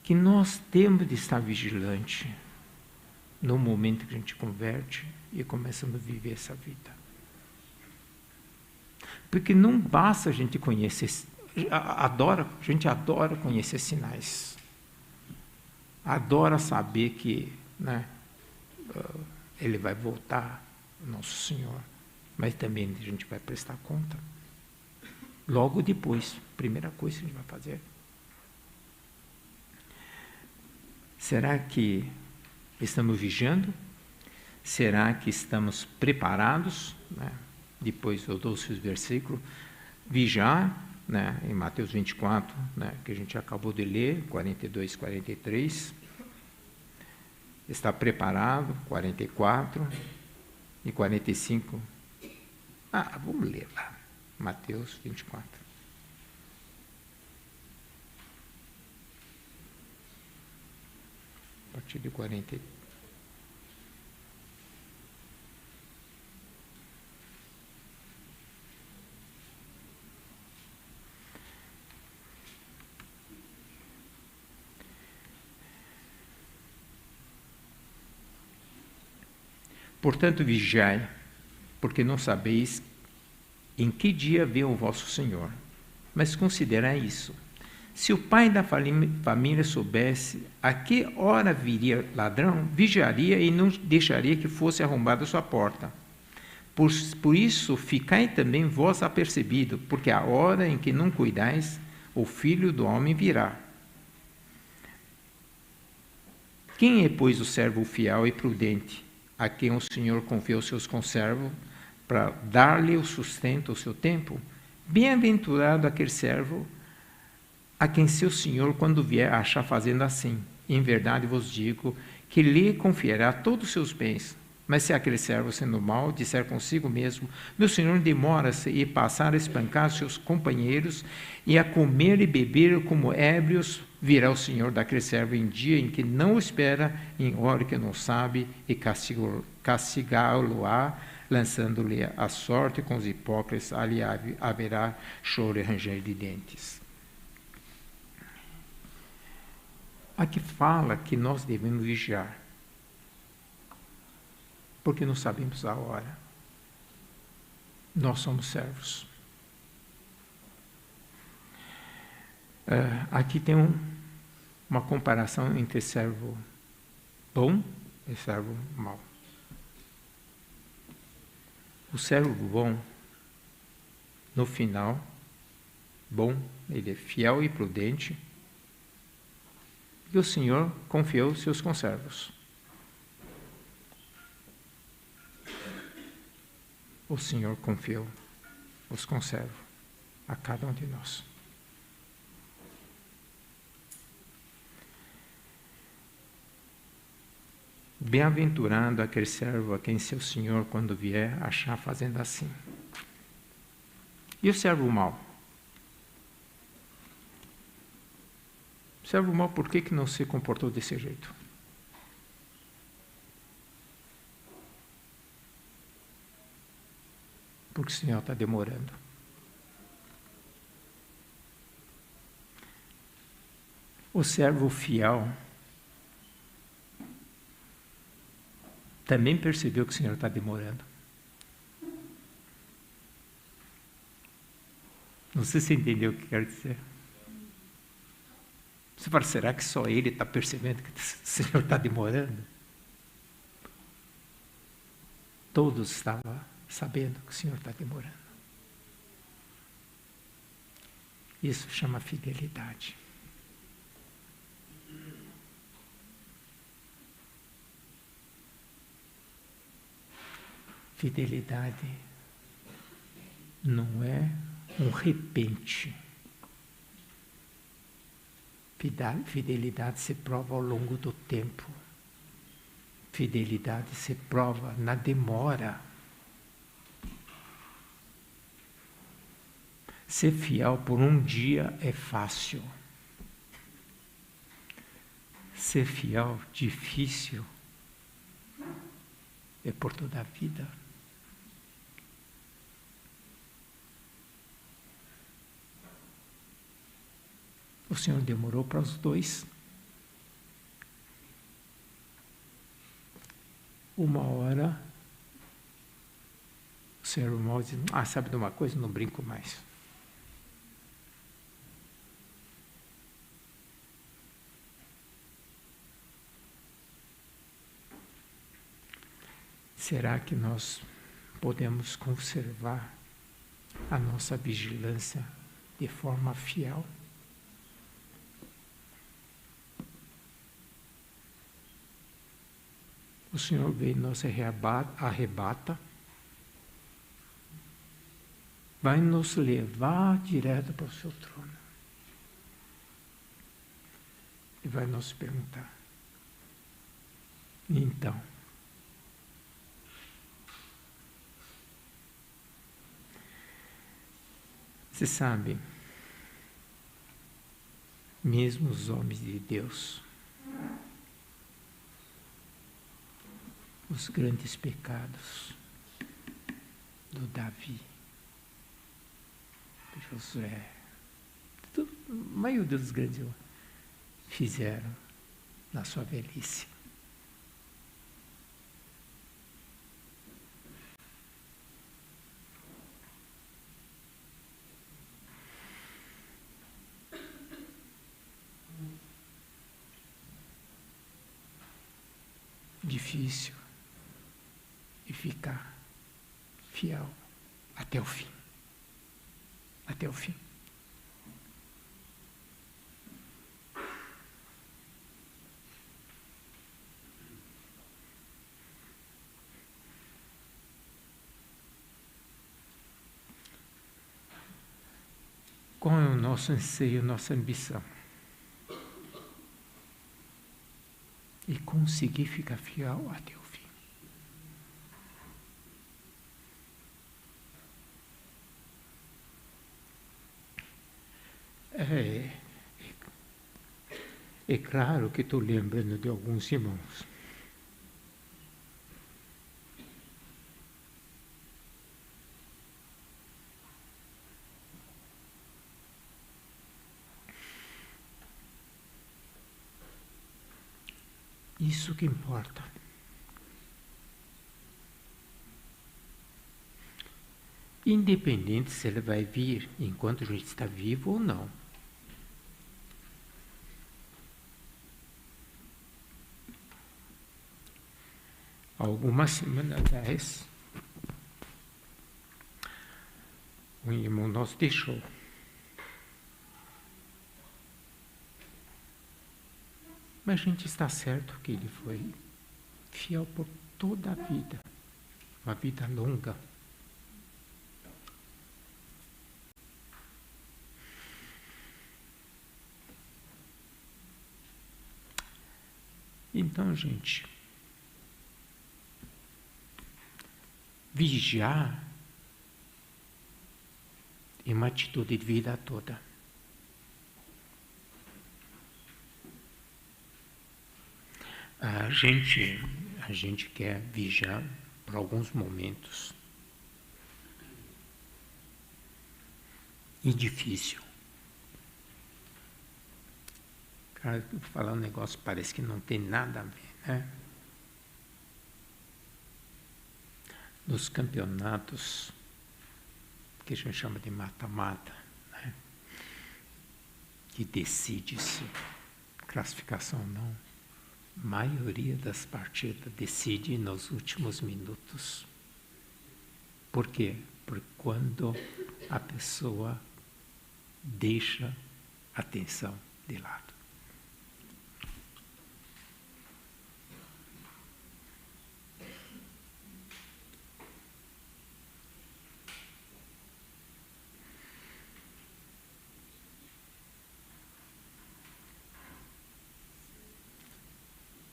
Speaker 1: que nós temos de estar vigilante no momento que a gente converte e começamos a viver essa vida. Porque não basta a gente conhecer, a gente adora conhecer sinais, adora saber que, né, ele vai voltar, nosso Senhor, mas também a gente vai prestar conta. Logo depois, primeira coisa que a gente vai fazer. Será que estamos vigiando? Será que estamos preparados? Né? Depois eu dou os versículos. Vigiar, né? Em Mateus 24, né? Que a gente acabou de ler, 42, 43. Está preparado, 44 e 45. Vamos ler lá. Mateus 24. A partir de 40. Portanto, vigiai, porque não sabeis em que dia vem o vosso Senhor. Mas considerai isso. Se o pai da família soubesse a que hora viria ladrão, vigiaria e não deixaria que fosse arrombada a sua porta. Por isso, ficai também vós apercebido, porque a hora em que não cuidais, o Filho do Homem virá. Quem é, pois, o servo fiel e prudente, a quem o Senhor confiou seus conservos, para dar-lhe o sustento ao seu tempo? Bem-aventurado aquele servo a quem seu Senhor, quando vier, achar fazendo assim. Em verdade vos digo que lhe confiará todos os seus bens. Mas se aquele servo, sendo mau, disser consigo mesmo, meu Senhor demora-se, e passar a espancar seus companheiros, e a comer e beber como ébrios, virá o Senhor daquele servo em dia em que não o espera, em hora que não sabe, e castigá-lo-á, lançando-lhe a sorte com os hipócritas, ali haverá choro e ranger de dentes. Aqui fala que nós devemos vigiar, porque não sabemos a hora. Nós somos servos. Aqui tem uma comparação entre servo bom e servo mau. O servo bom, no final, bom, ele é fiel e prudente, e o Senhor confiou seus conservos. O Senhor confiou os conservos a cada um de nós. Bem-aventurado aquele servo a quem seu Senhor, quando vier, achar fazendo assim. E o servo mau? Servo mau, por que não se comportou desse jeito? Porque o Senhor está demorando. O servo fiel também percebeu que o Senhor está demorando. Não sei se você entendeu o que quero dizer. Você fala, será que só ele está percebendo que o Senhor está demorando? Todos estavam sabendo que o Senhor está demorando. Isso chama fidelidade. Fidelidade não é um repente. Fidelidade se prova ao longo do tempo. Fidelidade se prova na demora. Ser fiel por um dia é fácil. Ser fiel, difícil, é por toda a vida. O Senhor demorou para os dois. Uma hora, o servo mau diz, sabe de uma coisa? Não brinco mais. Será que nós podemos conservar a nossa vigilância de forma fiel? O Senhor veio e nos arrebata, vai nos levar direto para o seu trono. E vai nos perguntar, então, você sabe, mesmo os homens de Deus, os grandes pecados do Davi, de Josué, a maioria dos grandes fizeram na sua velhice. Difícil e ficar fiel até o fim. Até o fim. Qual é o nosso anseio, nossa ambição? E conseguir ficar fiel até o fim. É claro que estou lembrando de alguns irmãos. Isso que importa. Independente se ele vai vir enquanto a gente está vivo ou não. Algumas semanas atrás, um irmão nosso deixou. Mas a gente está certo que ele foi fiel por toda a vida, uma vida longa. Então, gente, vigiar é uma atitude de vida toda. A gente quer vigiar por alguns momentos. E difícil. Cara, falar um negócio parece que não tem nada a ver, né? Nos campeonatos, que a gente chama de mata-mata, né? Que decide-se classificação ou não. A maioria das partidas decide nos últimos minutos. Por quê? Porque quando a pessoa deixa a atenção de lado.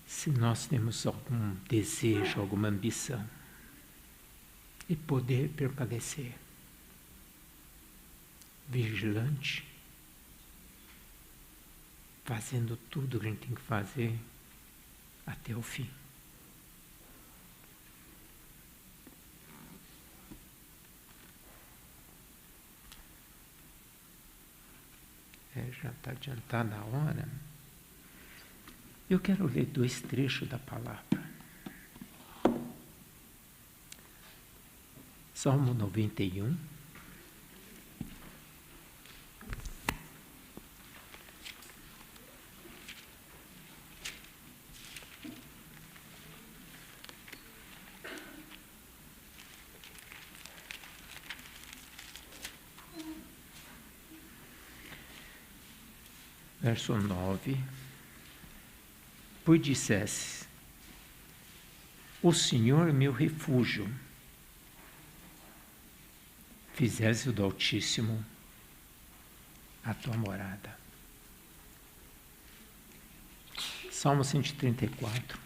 Speaker 1: Se nós temos algum desejo, alguma ambição, e poder permanecer vigilante, fazendo tudo que a gente tem que fazer até o fim. Já está adiantada a hora. Eu quero ler 2 trechos da palavra. Salmo 91. Verso 9. Pois dissesse: o Senhor é meu refúgio, fizesse do Altíssimo a tua morada. Salmo 134.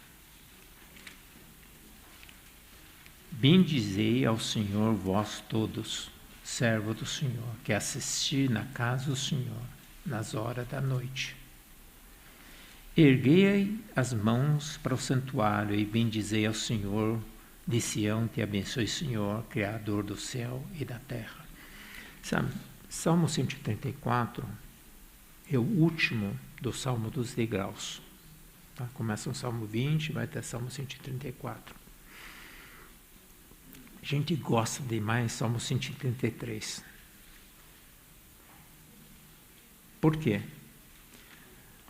Speaker 1: Bendizei ao Senhor vós todos, servo do Senhor, que assisti na casa do Senhor, nas horas da noite. Erguei as mãos para o santuário e bendizei ao Senhor de Sião, te abençoe, Senhor, Criador do céu e da terra. Sabe, Salmo 134 é o último do Salmo dos degraus. Tá? Começa o Salmo 20, vai até Salmo 134. A gente gosta demais do Salmo 133. Por quê?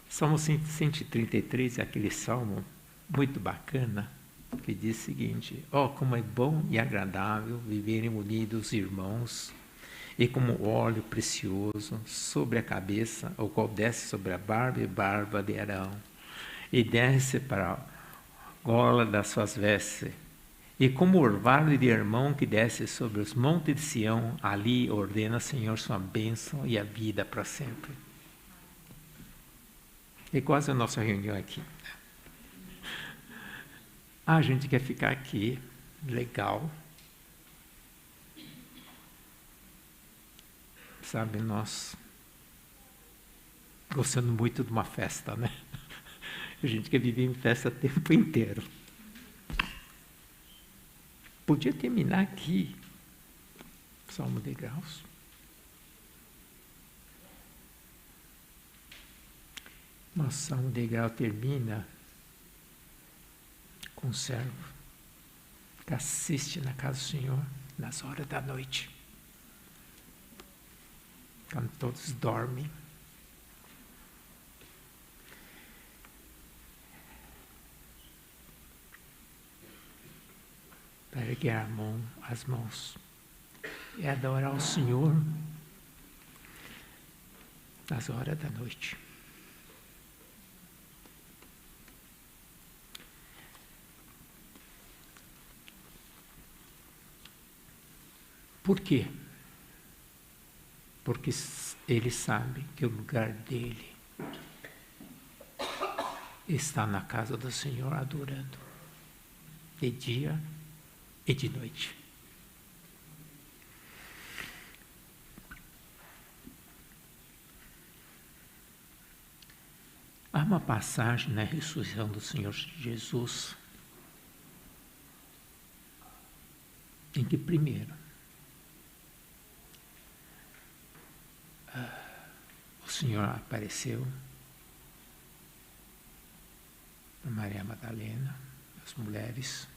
Speaker 1: Salmo 133 é aquele salmo muito bacana, que diz o seguinte: como é bom e agradável viverem unidos os irmãos, e como óleo precioso sobre a cabeça, o qual desce sobre a barba e barba de Arão, e desce para a gola das suas vestes, e como orvalho de irmão que desce sobre os montes de Sião, ali ordena o Senhor sua bênção e a vida para sempre. É quase a nossa reunião aqui. A gente quer ficar aqui, legal. Sabe, nós gostando muito de uma festa, né? A gente quer viver em festa o tempo inteiro. Podia terminar aqui, Salmo de Graus. Mas Salmo de Grau termina com o servo que assiste na casa do Senhor nas horas da noite, quando todos dormem. Para erguer as mãos e adorar o Senhor nas horas da noite. Por quê? Porque ele sabe que o lugar dele está na casa do Senhor adorando, de dia e de noite. Há uma passagem na ressurreição do Senhor Jesus em que, primeiro, o Senhor apareceu para Maria Madalena, as mulheres.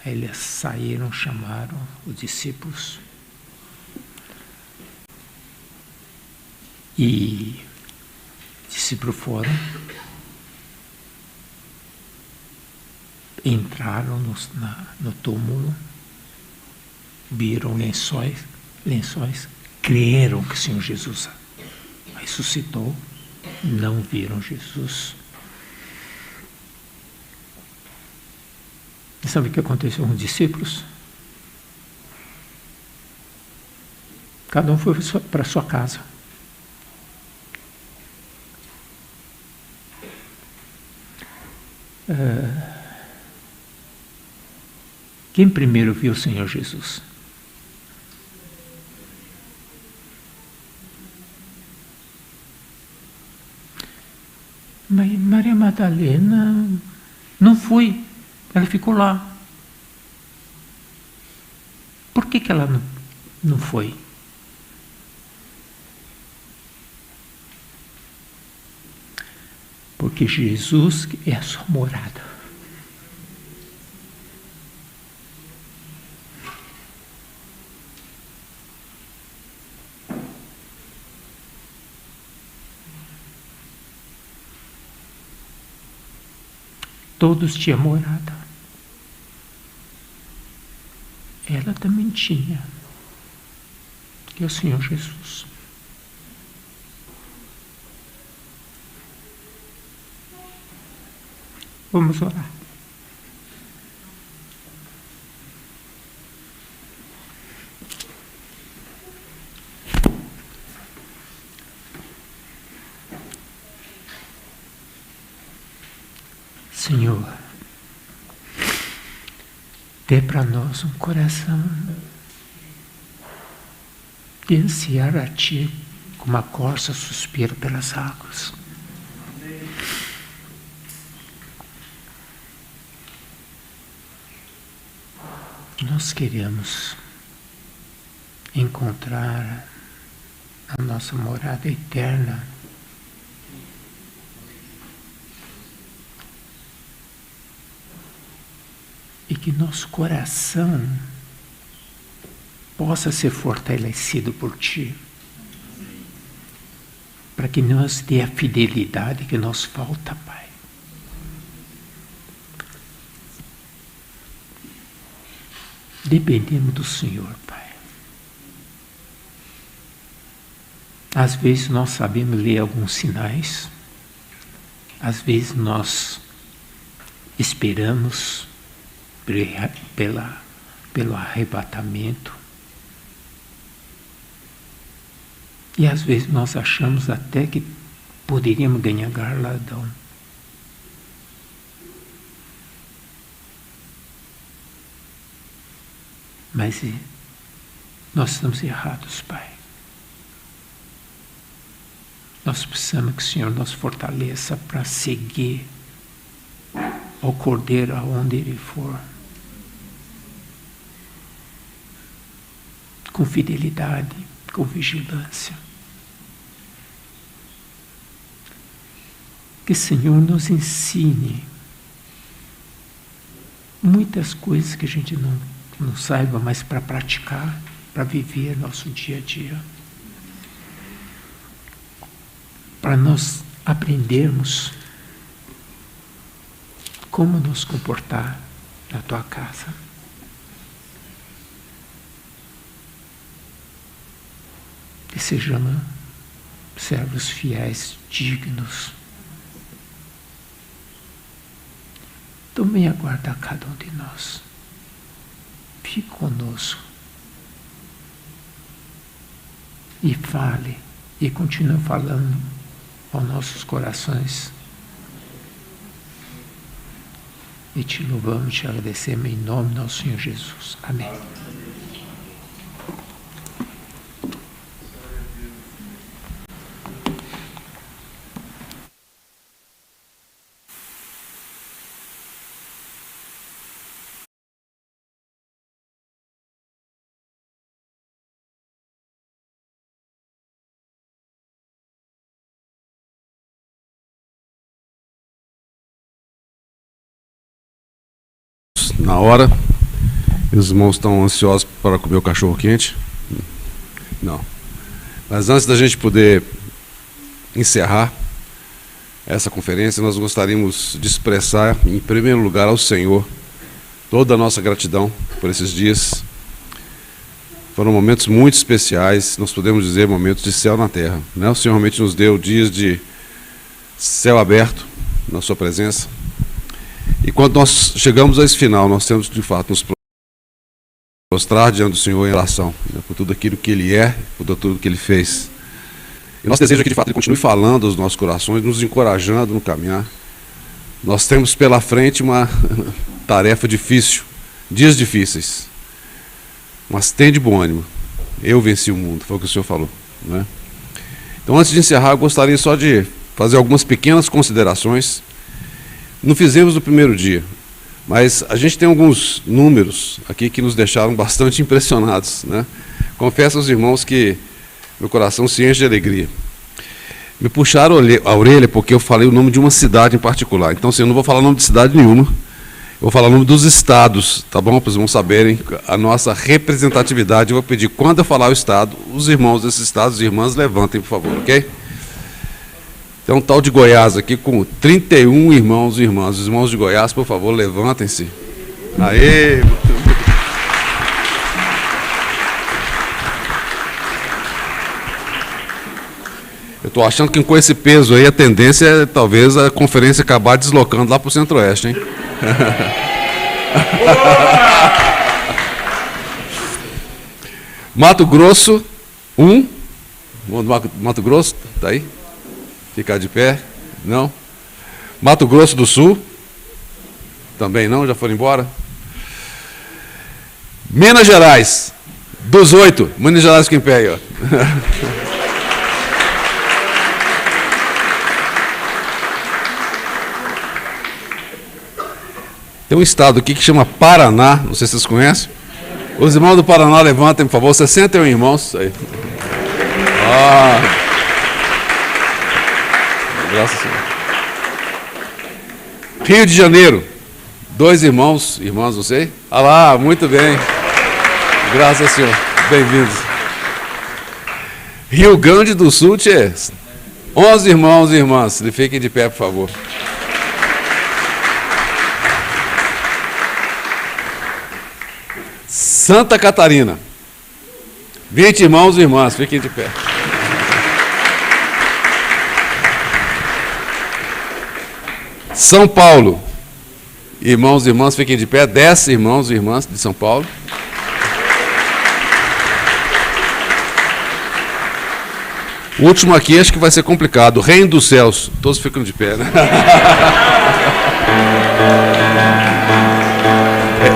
Speaker 1: Aí eles saíram, chamaram os discípulos e os discípulos foram, entraram no túmulo, viram lençóis, creram que o Senhor Jesus ressuscitou, não viram Jesus. E sabe o que aconteceu com os discípulos? Cada um foi para a sua casa. Quem primeiro viu o Senhor Jesus? Mas Maria Madalena não foi, ela ficou lá. Por que ela não foi? Porque Jesus é a sua morada. Todos tinham morada. Ela também tinha, que é o Senhor Jesus. Vamos orar. Senhor, dê para nós um coração de ansiar a Ti, como a corça suspira pelas águas. Nós queremos encontrar a nossa morada eterna. E que nosso coração possa ser fortalecido por Ti, para que nos dê a fidelidade que nos falta, Pai. Dependemos do Senhor, Pai. Às vezes nós sabemos ler alguns sinais, às vezes nós esperamos pelo arrebatamento, e às vezes nós achamos até que poderíamos ganhar galardão. Mas nós estamos errados, Pai. Nós precisamos que o Senhor nos fortaleça para seguir ao Cordeiro aonde Ele for, com fidelidade, com vigilância. Que o Senhor nos ensine muitas coisas que a gente não saiba, mas para praticar, para viver nosso dia a dia. Para nós aprendermos como nos comportar na Tua casa. Que sejamos servos fiéis, dignos. Também aguarda cada um de nós. Fique conosco. E fale, e continue falando aos nossos corações. E te louvamos, te agradecemos em nome do nosso Senhor Jesus. Amém.
Speaker 2: na hora. Os irmãos estão ansiosos para comer o cachorro quente? Não. Mas antes da gente poder encerrar essa conferência, nós gostaríamos de expressar, em primeiro lugar, ao Senhor toda a nossa gratidão por esses dias. Foram momentos muito especiais, nós podemos dizer momentos de céu na terra, né? O Senhor realmente nos deu dias de céu aberto na sua presença. E quando nós chegamos a esse final, nós temos de fato nos prostrar diante do Senhor em relação, né, por tudo aquilo que Ele é, por tudo que Ele fez. E nosso desejo é que de fato Ele continue falando aos nossos corações, nos encorajando no caminhar. Nós temos pela frente uma tarefa difícil, dias difíceis, mas tem de bom ânimo. Eu venci o mundo, foi o que o Senhor falou, né? Então, antes de encerrar, eu gostaria só de fazer algumas pequenas considerações. Não fizemos no primeiro dia, mas a gente tem alguns números aqui que nos deixaram bastante impressionados, né? Confesso aos irmãos que meu coração se enche de alegria. Me puxaram a orelha porque eu falei o nome de uma cidade em particular. Então, assim, eu não vou falar o nome de cidade nenhuma, eu vou falar o nome dos estados, tá bom? Para os irmãos saberem a nossa representatividade. Eu vou pedir, quando eu falar o estado, os irmãos desses estados, as irmãs, levantem, por favor, ok? Tem um tal de Goiás aqui com 31 irmãos e irmãs. Os irmãos de Goiás, por favor, levantem-se. Aê! Eu estou achando que com esse peso aí, a tendência é talvez a conferência acabar deslocando lá para o Centro-Oeste, hein? Mato Grosso, 1. Mato Grosso, está aí? Ficar de pé? Não. Mato Grosso do Sul? Também não, já foram embora. Minas Gerais, dos 8. Minas Gerais fica em pé aí, ó. Tem um estado aqui que chama Paraná, não sei se vocês conhecem. Os irmãos do Paraná, levantem, por favor, 61 irmãos. Aí. Graças a Deus. Rio de Janeiro, 2 irmãos, irmãs, não sei. Ah lá, muito bem. Graças ao Senhor, bem-vindos. Rio Grande do Sul, 11 irmãos e irmãs, fiquem de pé, por favor. Santa Catarina, 20 irmãos e irmãs, fiquem de pé. São Paulo, irmãos e irmãs, fiquem de pé. 10 irmãos e irmãs de São Paulo. O último aqui acho que vai ser complicado. Reino dos Céus, todos ficam de pé, né?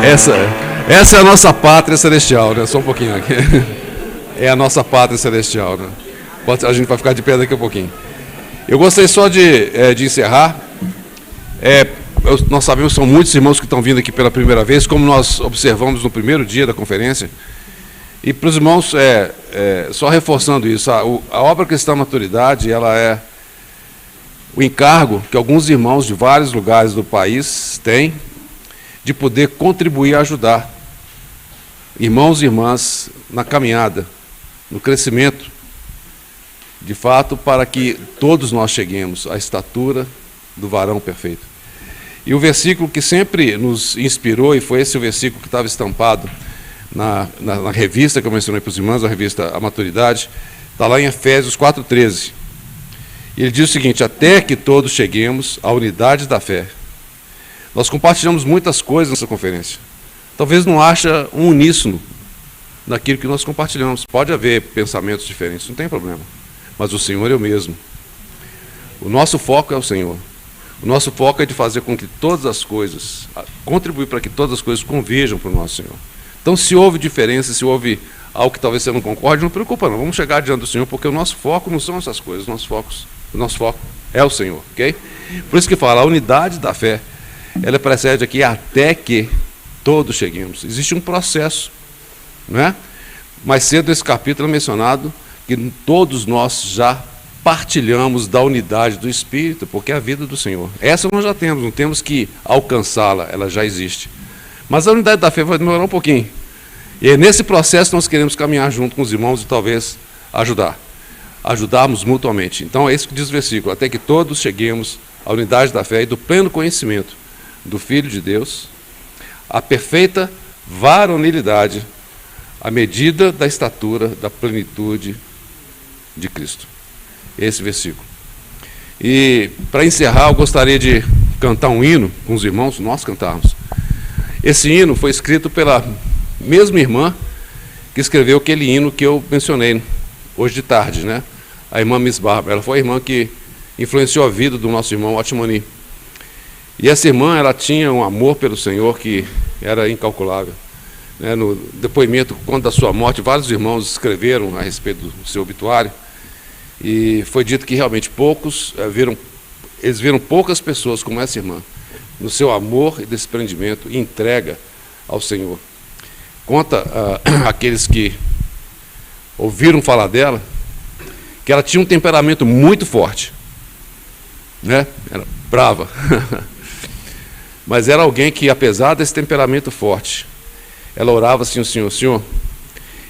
Speaker 2: Essa é a nossa pátria celestial, né? Só um pouquinho aqui. É a nossa pátria celestial, né? A gente vai ficar de pé daqui a pouquinho. Eu gostaria só de encerrar. Nós sabemos que são muitos irmãos que estão vindo aqui pela primeira vez, como nós observamos no primeiro dia da conferência. E para os irmãos, só reforçando isso, a obra Cristã Maturidade, ela é o encargo que alguns irmãos de vários lugares do país têm de poder contribuir e ajudar irmãos e irmãs na caminhada, no crescimento, de fato, para que todos nós cheguemos à estatura do varão perfeito. E o versículo que sempre nos inspirou, e foi esse o versículo que estava estampado na revista que eu mencionei para os irmãos, a revista A Maturidade, está lá em Efésios 4,13. E ele diz o seguinte: até que todos cheguemos à unidade da fé. Nós compartilhamos muitas coisas nessa conferência. Talvez não haja um uníssono naquilo que nós compartilhamos. Pode haver pensamentos diferentes, não tem problema. Mas o Senhor é o mesmo. O nosso foco é o Senhor. O nosso foco é de fazer com que todas as coisas, contribuir para que todas as coisas converjam para o nosso Senhor. Então, se houve diferença, se houve algo que talvez você não concorde, não preocupa não. Vamos chegar diante do Senhor, porque o nosso foco não são essas coisas. O nosso foco é o Senhor, ok? Por isso que fala, a unidade da fé, ela precede aqui até que todos cheguemos. Existe um processo, não é? Mais cedo nesse capítulo é mencionado que todos nós já partilhamos da unidade do Espírito, porque é a vida do Senhor. Essa nós já temos, não temos que alcançá-la, ela já existe. Mas a unidade da fé vai demorar um pouquinho. E é nesse processo que nós queremos caminhar junto com os irmãos e talvez ajudarmos mutuamente. Então é isso que diz o versículo, até que todos cheguemos à unidade da fé e do pleno conhecimento do Filho de Deus, à perfeita varonilidade, à medida da estatura da plenitude de Cristo. Esse versículo. E para encerrar, eu gostaria de cantar um hino com os irmãos, nós cantarmos. Esse hino foi escrito pela mesma irmã que escreveu aquele hino que eu mencionei hoje de tarde, né? A irmã Miss Bárbara. Ela foi a irmã que influenciou a vida do nosso irmão Otmani. E essa irmã, ela tinha um amor pelo Senhor que era incalculável. Né? No depoimento, quando da sua morte, vários irmãos escreveram a respeito do seu obituário, e foi dito que realmente eles viram poucas pessoas como essa irmã, no seu amor e desprendimento e entrega ao Senhor. Conta aqueles que ouviram falar dela, que ela tinha um temperamento muito forte, né? Era brava, mas era alguém que, apesar desse temperamento forte, ela orava assim: o Senhor,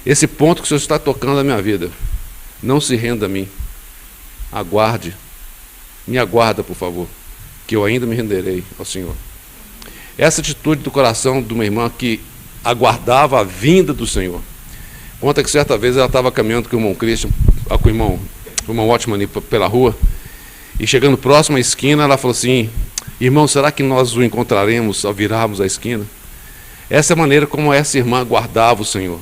Speaker 2: esse ponto que o Senhor está tocando na minha vida, não se renda a mim, me aguarda, por favor, que eu ainda me renderei ao Senhor. Essa atitude do coração de uma irmã que aguardava a vinda do Senhor. Conta que certa vez ela estava caminhando com o irmão Christian, com o irmão Otmani pela rua, e chegando próximo à esquina, ela falou assim: irmão, será que nós o encontraremos ao virarmos a esquina? Essa é a maneira como essa irmã guardava o Senhor.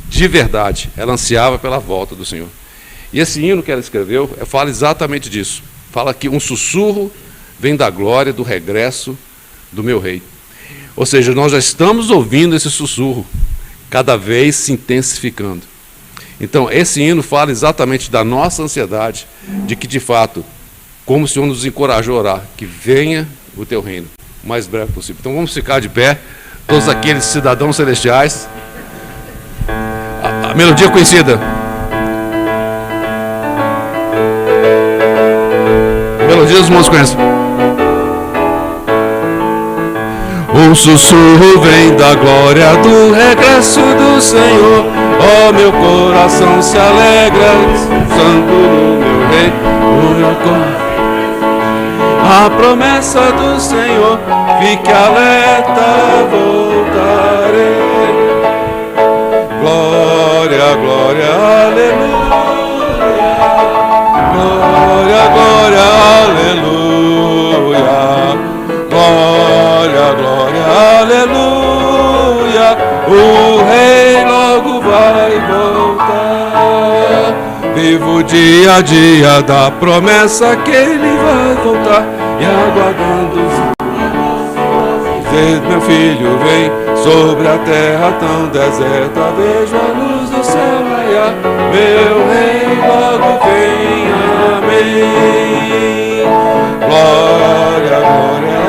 Speaker 2: De verdade, ela ansiava pela volta do Senhor. E esse hino que ela escreveu fala exatamente disso. Fala que um sussurro vem da glória do regresso do meu rei. Ou seja, nós já estamos ouvindo esse sussurro, cada vez se intensificando. Então, esse hino fala exatamente da nossa ansiedade, de que, de fato, como o Senhor nos encorajou a orar, que venha o teu reino o mais breve possível. Então, vamos ficar de pé, todos aqueles cidadãos celestiais. A melodia conhecida. Melodia dos irmãos conhecem. Um sussurro vem da glória do regresso do Senhor. Ó, meu coração se alegra, santo no meu rei, o meu coração. A promessa do Senhor, fique alerta, voltarei. Glória, glória, aleluia. Glória, glória, aleluia. Glória, glória, aleluia. O rei logo vai voltar. Vivo o dia a dia da promessa que ele vai voltar. E aguardando meu filho vem sobre a terra tão deserta. Vejo a luz do céu raiar. Meu rei logo vem, amém. Glória, glória,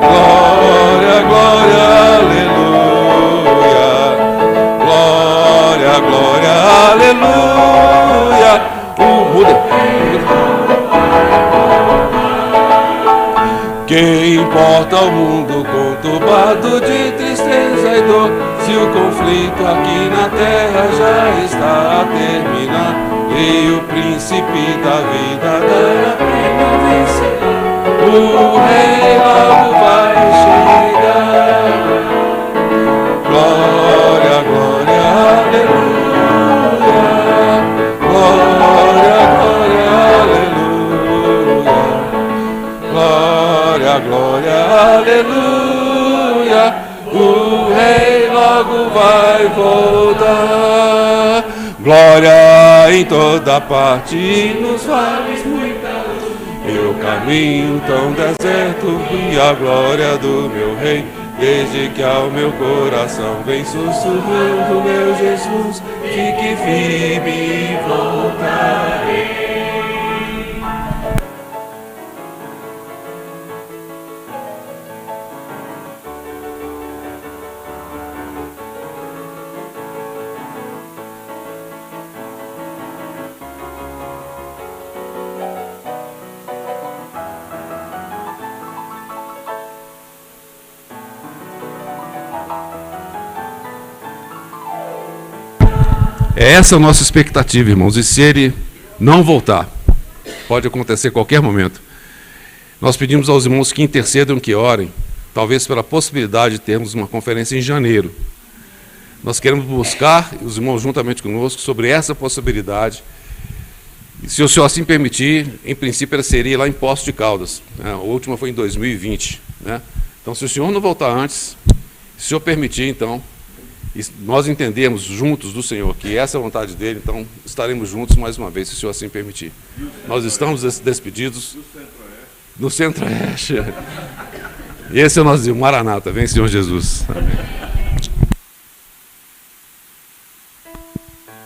Speaker 2: glória, glória, aleluia. Glória, glória, aleluia. Muda. Que importa o mundo conturbado de tristeza e dor, se o conflito aqui na terra já está a terminar, e o príncipe da vida dará prêmio a vencer. O rei logo vai chegar. Glória, glória, aleluia. Glória, glória, aleluia. Glória, glória, aleluia. O rei logo vai voltar. Glória em toda parte e nos vales muita luz. Eu caminho tão deserto e a glória do meu rei, desde que ao meu coração vem sussurrando meu Jesus, fique firme e voltarei. Essa é a nossa expectativa, irmãos. E se Ele não voltar, pode acontecer a qualquer momento, nós pedimos aos irmãos que intercedam, que orem, talvez pela possibilidade de termos uma conferência em janeiro. Nós queremos buscar, os irmãos juntamente conosco, sobre essa possibilidade. E se o senhor assim permitir, em princípio ela seria lá em Poços de Caldas, né? A última foi em 2020. Né? Então, se o senhor não voltar antes, se o senhor permitir, então, e nós entendemos juntos do Senhor que essa é a vontade dele, então estaremos juntos mais uma vez, se o senhor assim permitir. Nós estamos despedidos no Centro-Oeste. E esse é o nosso Maranata, vem Senhor Jesus. Amém.